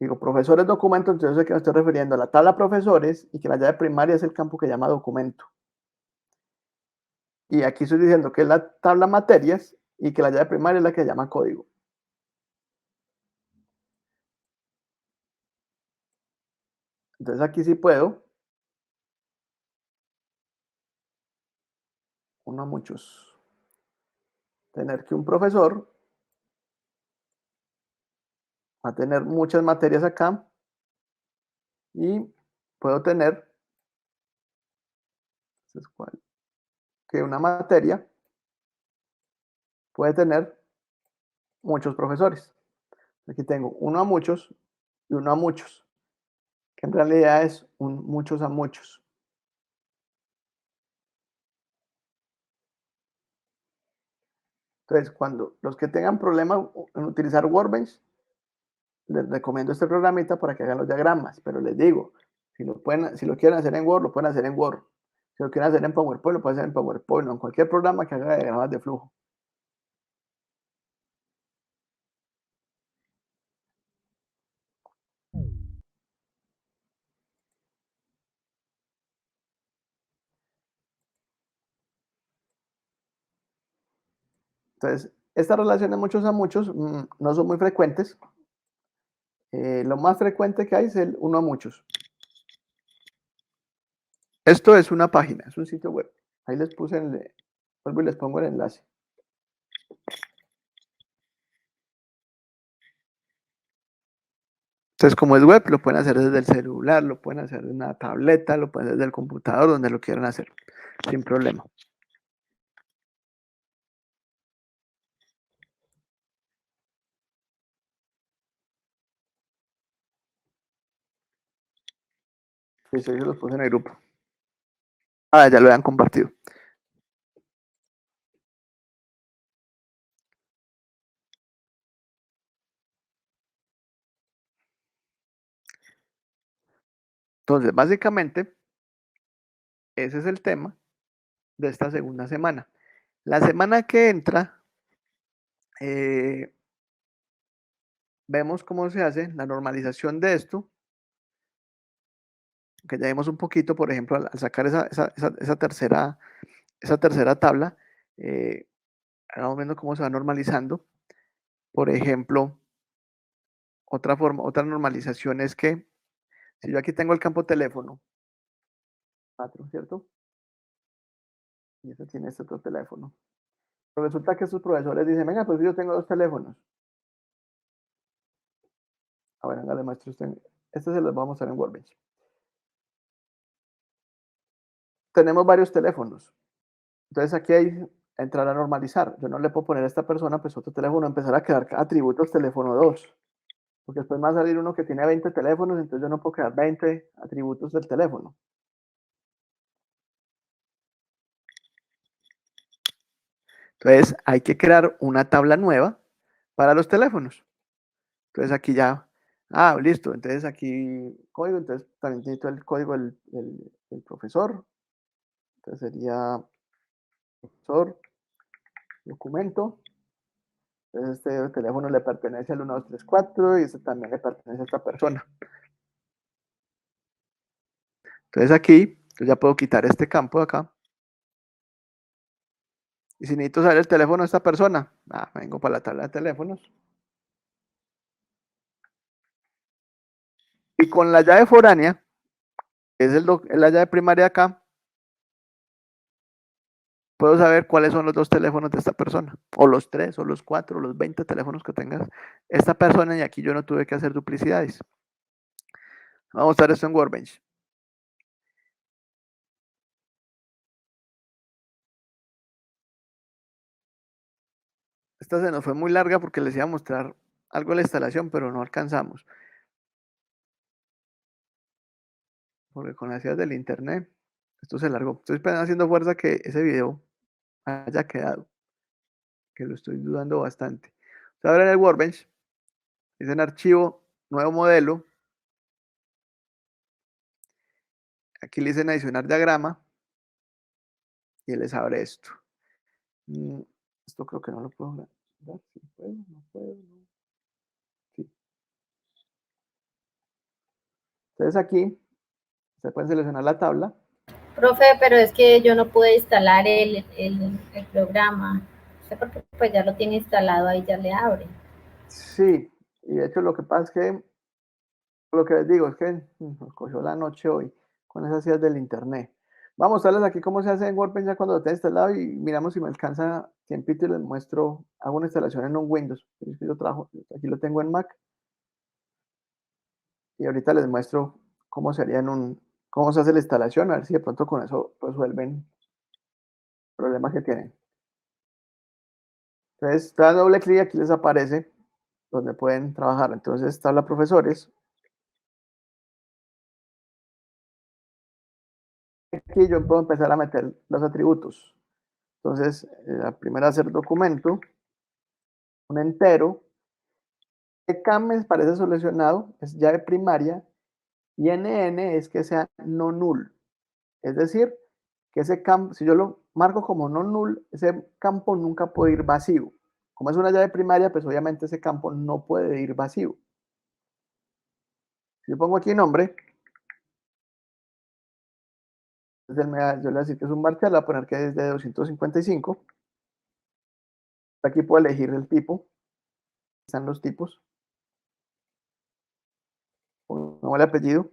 digo profesores documento, entonces sé que me estoy refiriendo a la tabla profesores y que la llave primaria es el campo que llama documento. Y aquí estoy diciendo que es la tabla materias y que la llave primaria es la que llama código. Entonces aquí sí puedo, uno a muchos, tener que un profesor va a tener muchas materias acá y puedo tener que una materia puede tener muchos profesores. Aquí tengo uno a muchos y uno a muchos, que en realidad es un muchos a muchos. Entonces, cuando los que tengan problema en utilizar Workbench, les recomiendo este programita para que hagan los diagramas, pero les digo, si lo quieren hacer en Word, lo pueden hacer en Word. Si lo quieren hacer en PowerPoint, lo pueden hacer en PowerPoint o en cualquier programa que haga diagramas de flujo. Entonces, estas relaciones muchos a muchos no son muy frecuentes. Lo más frecuente que hay es el uno a muchos. Esto es una página, es un sitio web. Ahí les puse vuelvo y les pongo el enlace. Entonces, como es web, lo pueden hacer desde el celular, lo pueden hacer de una tableta, lo pueden hacer desde el computador, donde lo quieran hacer, sin problema. Sí, sí, los puse en el grupo. Ah, ya lo han compartido. Entonces, básicamente, ese es el tema de esta segunda semana. La semana que entra, vemos cómo se hace la normalización de esto, que ya vimos un poquito, por ejemplo, al sacar esa tercera tabla, vamos viendo cómo se va normalizando. Por ejemplo, otra normalización es que si yo aquí tengo el campo teléfono, 4, ¿cierto? Y este tiene este otro teléfono. Pero resulta que estos profesores dicen, venga, pues yo tengo 2 teléfonos. A ver, venga, le muestro usted. Este se los voy a mostrar en Workbench. Tenemos varios teléfonos. Entonces aquí hay entrar a normalizar. Yo no le puedo poner a esta persona pues otro teléfono, empezar a crear atributos teléfono 2. Porque después va a salir uno que tiene 20 teléfonos, entonces yo no puedo crear 20 atributos del teléfono. Entonces hay que crear una tabla nueva para los teléfonos. Entonces aquí ya, listo. Entonces aquí código, entonces también necesito el código del profesor. Entonces sería profesor, documento. Entonces este teléfono le pertenece al 1234 y este también le pertenece a esta persona. Entonces aquí yo ya puedo quitar este campo de acá. Y si necesito saber el teléfono de esta persona, vengo para la tabla de teléfonos. Y con la llave foránea, que es la llave primaria acá, puedo saber cuáles son los 2 teléfonos de esta persona, o los 3, o los 4, o los 20 teléfonos que tengas esta persona, y aquí yo no tuve que hacer duplicidades. Vamos a mostrar esto en Workbench. Esta se nos fue muy larga porque les iba a mostrar algo de la instalación, pero no alcanzamos. Porque con las ideas del internet, esto se largó. Estoy haciendo fuerza que ese video haya quedado, que lo estoy dudando bastante. Ahora en el Workbench, dice en archivo, nuevo modelo. Aquí le dicen adicionar diagrama y él les abre esto. Esto creo que no lo puedo dar. ¿Sí puedo? No puedo. No. Sí. Entonces aquí se puede seleccionar la tabla. Profe, pero es que yo no pude instalar el programa. Usted porque pues ya lo tiene instalado, ahí ya le abre. Sí, y de hecho lo que pasa es que, lo que les digo es que nos cogió la noche hoy con esas ideas del internet. Vamos a mostrarles aquí cómo se hace en WordPress ya cuando lo tenga instalado y miramos si me alcanza tiempito y les muestro, hago una instalación en un Windows. Aquí lo tengo en Mac y ahorita les muestro cómo sería cómo se hace la instalación, a ver si de pronto con eso resuelven problemas que tienen. Entonces, da doble clic y aquí les aparece donde pueden trabajar. Entonces, tabla profesores. Aquí yo puedo empezar a meter los atributos. Entonces, la primera hacer documento, un entero. CAM me parece solucionado, es llave primaria, y NN es que sea no null. Es decir, que ese campo, si yo lo marco como no null, ese campo nunca puede ir vacío. Como es una llave primaria, pues obviamente ese campo no puede ir vacío. Si yo pongo aquí nombre, yo le voy a decir que es un marcial, le voy a poner que es de 255. Aquí puedo elegir el tipo. Están los tipos. Pongo el apellido.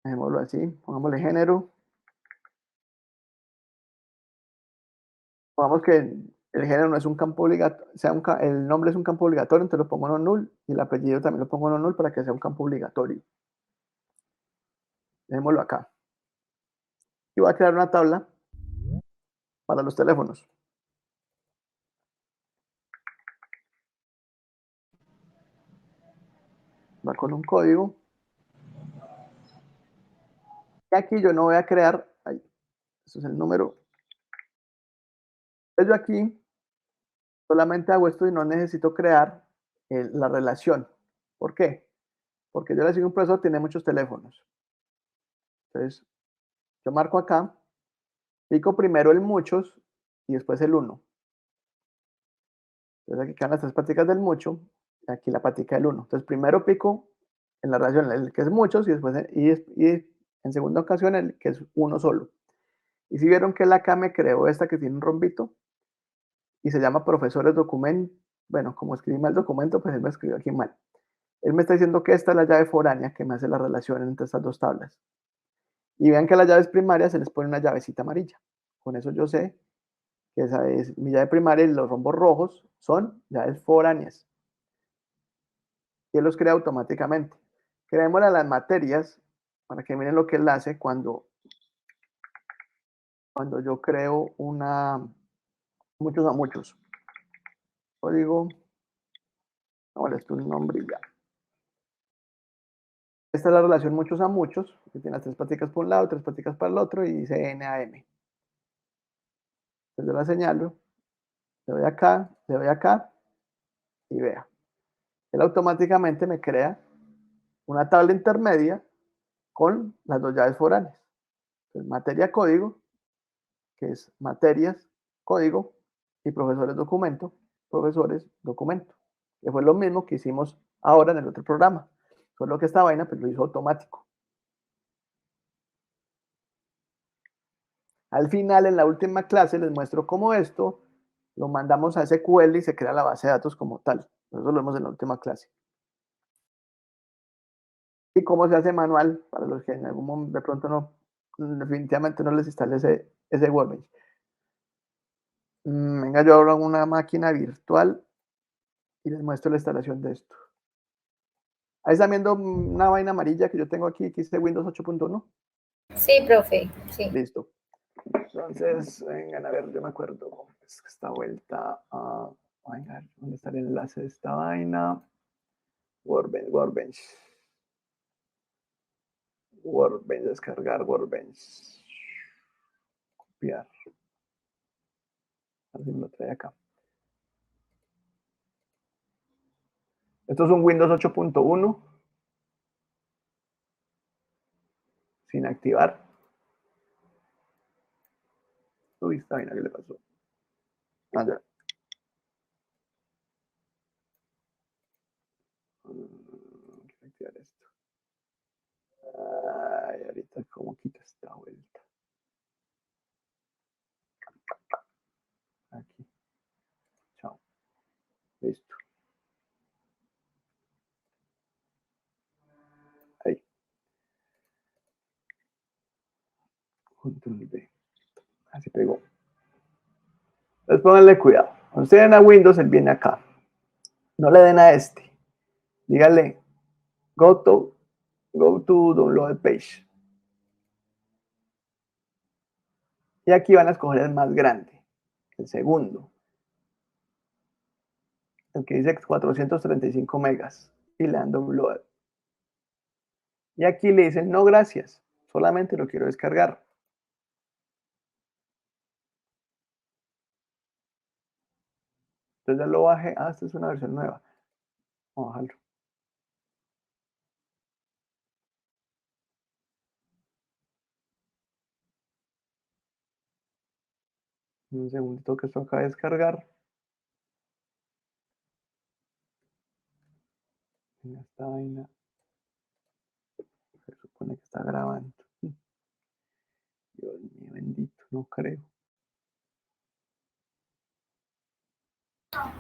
Dejémoslo así. Pongámosle género. Pongamos que el género no es un campo obligatorio, el nombre es un campo obligatorio, entonces lo pongo no null y el apellido también lo pongo no null para que sea un campo obligatorio. Dejémoslo acá. Y voy a crear una tabla para los teléfonos. Va con un código. Y aquí yo no voy a crear, eso es el número. Entonces yo aquí solamente hago esto y no necesito crear la relación. ¿Por qué? Porque yo le digo un profesor tiene muchos teléfonos. Entonces, yo marco acá, pico primero el muchos y después el 1. Entonces aquí quedan las 3 paticas del mucho y aquí la patica del 1. Entonces primero pico en la relación el que es muchos y después y en segunda ocasión el que es uno solo. Y si vieron que él acá me creó esta que tiene un rombito y se llama profesores documento. Bueno, como escribí mal documento, pues él me escribió aquí mal. Él me está diciendo que esta es la llave foránea que me hace la relación entre estas dos tablas. Y vean que a las llaves primarias se les pone una llavecita amarilla. Con eso yo sé que esa es mi llave primaria y los rombos rojos son llaves foráneas. Y él los crea automáticamente. Creémosle a las materias para que miren lo que él hace cuando yo creo muchos a muchos. Código, no, esto es un nombre ya. Esta es la relación muchos a muchos, que tiene las tres paticas por un lado, tres paticas para el otro y dice N a M. Entonces yo la señalo, le doy acá y vea. Él automáticamente me crea una tabla intermedia con las dos llaves foráneas. Entonces, materia código, que es materias, código, y profesores documento, que fue lo mismo que hicimos ahora en el otro programa. Solo que esta vaina pues lo hizo automático. Al final, en la última clase, les muestro cómo esto lo mandamos a SQL y se crea la base de datos como tal. Eso lo vemos en la última clase. Y cómo se hace manual, para los que en algún momento de pronto no, definitivamente no les instale ese Workbench. Venga, yo abro una máquina virtual y les muestro la instalación de esto. Ahí están viendo una vaina amarilla que yo tengo aquí, que dice Windows 8.1. Sí, profe, sí. Listo. Entonces, vengan a ver, yo me acuerdo cómo es que esta vuelta a... Venga, ¿dónde está el enlace de esta vaina? Workbench. Descargar Workbench. Copiar. Así me lo trae acá. Esto es un Windows 8.1 sin activar. Uy, esta vaina, ¿qué le pasó? Ah, ya. Quiero activar esto. Ay, ahorita, ¿cómo quita esta vuelta? Aquí. Chao. Listo. Ahí. Control B. Así pegó. Entonces pónganle cuidado. Cuando ustedes den a Windows, él viene acá. No le den a este. Díganle go to download page. Y aquí van a escoger el más grande, el segundo. El que dice 435 megas. Y le dan download. Y aquí le dicen no gracias. Solamente lo quiero descargar. Entonces ya lo bajé. Ah, esta es una versión nueva. Vamos a bajarlo. Un segundito que esto acaba de descargar. Esta vaina. Se supone que está grabando. Dios mío, bendito, no creo.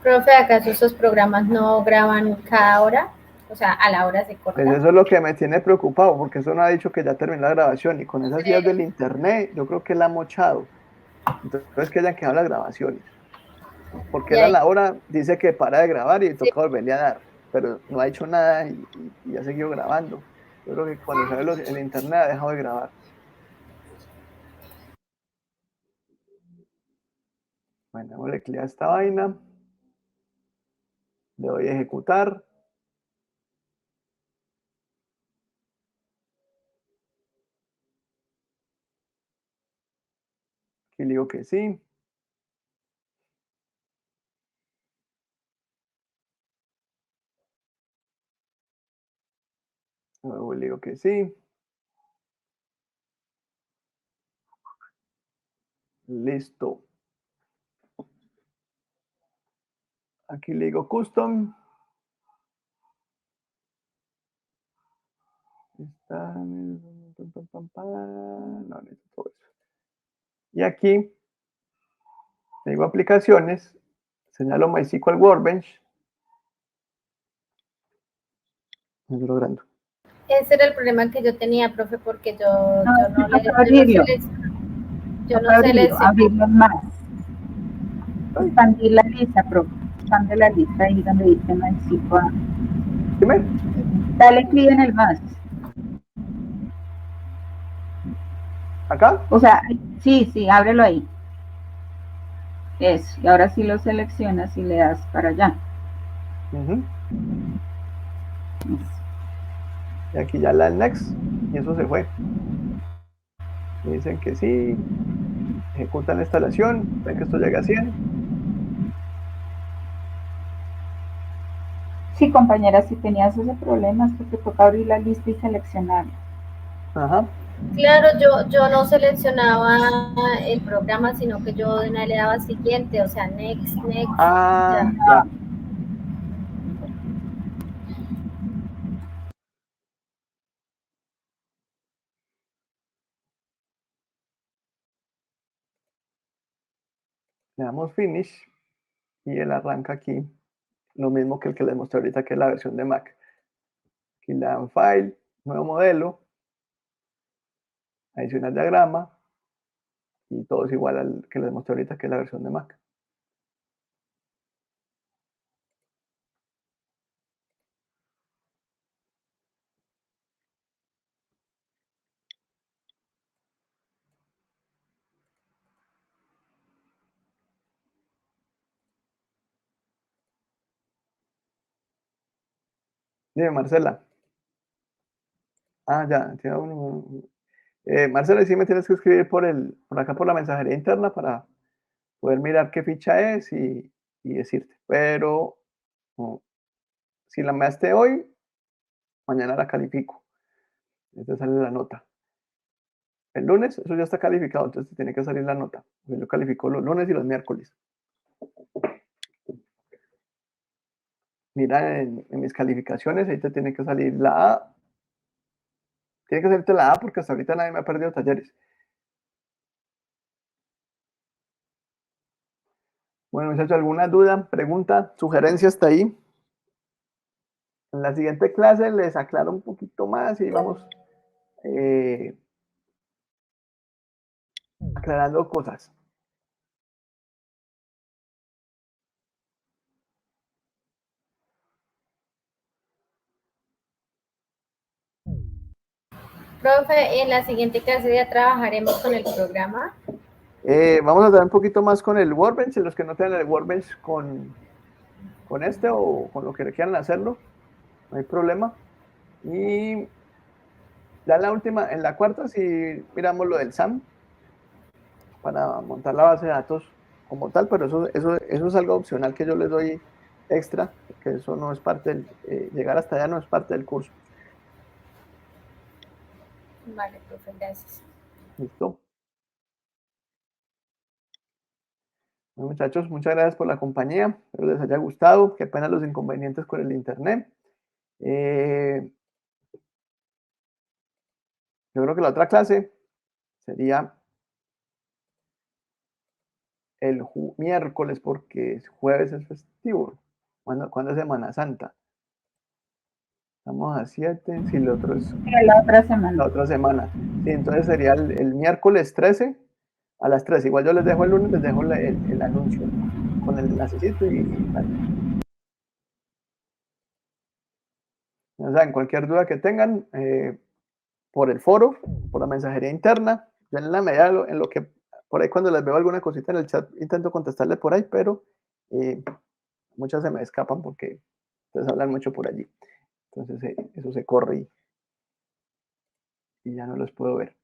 Profe, ¿acaso esos programas no graban cada hora? O sea, a la hora se corta. Pues eso es lo que me tiene preocupado, porque eso no ha dicho que ya terminó la grabación. Y con esas ideas del internet, yo creo que la ha mochado. Entonces que hayan quedado las grabaciones. Porque él a la hora dice que para de grabar y toca volverle a dar. Pero no ha hecho nada y ha seguido grabando. Yo creo que cuando sale el internet ha dejado de grabar. Bueno, démosle clic a esta vaina. Le doy a ejecutar. Aquí le digo que sí. Luego le digo que sí. Listo. Aquí le digo custom. Está. No necesito todo eso. Y aquí tengo aplicaciones, señalo MySQL Workbench. No estoy logrando. Ese era el problema que yo tenía, profe, porque yo no toca abrirlo. yo no Toca abrirlo, seleccioné. abrirlo más. Expandir la lista, profe. Expande la lista ahí donde dice MySQL. Dime. Dale clic en el más. ¿Acá? O sea, sí, ábrelo ahí. Eso, y ahora sí lo seleccionas y le das para allá. Y aquí ya la next, y eso se fue. Me dicen que sí, ejecutan la instalación, ven que esto llega a 100. Sí, compañera, si tenías ese problema es porque toca abrir la lista y seleccionarla. Ajá. Claro, yo no seleccionaba el programa, sino que yo de una le daba siguiente, o sea, next, Ah, ya. ya. Le damos finish y él arranca aquí. Lo mismo que el que les mostré ahorita, que es la versión de Mac. Aquí le dan File, Nuevo Modelo, adicionar diagrama, y todo es igual al que les mostré ahorita, que es la versión de Mac. Dime, Marcela. Ah, ya. Marcela, sí me tienes que escribir por acá por la mensajería interna para poder mirar qué ficha es y decirte. Pero si la enviaste hoy, mañana la califico. Entonces sale la nota. El lunes, eso ya está calificado, entonces tiene que salir la nota. Yo califico los lunes y los miércoles. Mira en mis calificaciones, ahí te tiene que salir la A. Tiene que salirte la A porque hasta ahorita nadie me ha perdido talleres. Bueno, muchachos, ¿alguna duda, pregunta, sugerencia hasta ahí? En la siguiente clase les aclaro un poquito más y vamos aclarando cosas. Profe, en la siguiente clase ya trabajaremos con el programa. Vamos a dar un poquito más con el Workbench, los que no tengan el Workbench con este o con lo que quieran hacerlo, no hay problema. Y ya en la última, en la cuarta, si miramos lo del SAM para montar la base de datos como tal, pero eso es algo opcional que yo les doy extra, porque eso no es parte del, llegar hasta allá no es parte del curso. Vale, profe, gracias. ¿Listo? Bueno, muchachos, muchas gracias por la compañía, espero les haya gustado, que apenas los inconvenientes con el internet. Yo creo que la otra clase sería el miércoles, porque jueves es festivo. ¿Cuándo es Semana Santa? Estamos a 7, sí, el otro es La otra semana. la otra semana. Sí, entonces sería el miércoles 13 a las 3. Igual yo les dejo el lunes, les dejo el anuncio con el enlacecito y tal. Ya saben, cualquier duda que tengan, por el foro, por la mensajería interna, yo en la medida en lo que, por ahí cuando les veo alguna cosita en el chat, intento contestarle por ahí, pero muchas se me escapan porque ustedes hablan mucho por allí. Entonces eso se corre y ya no los puedo ver.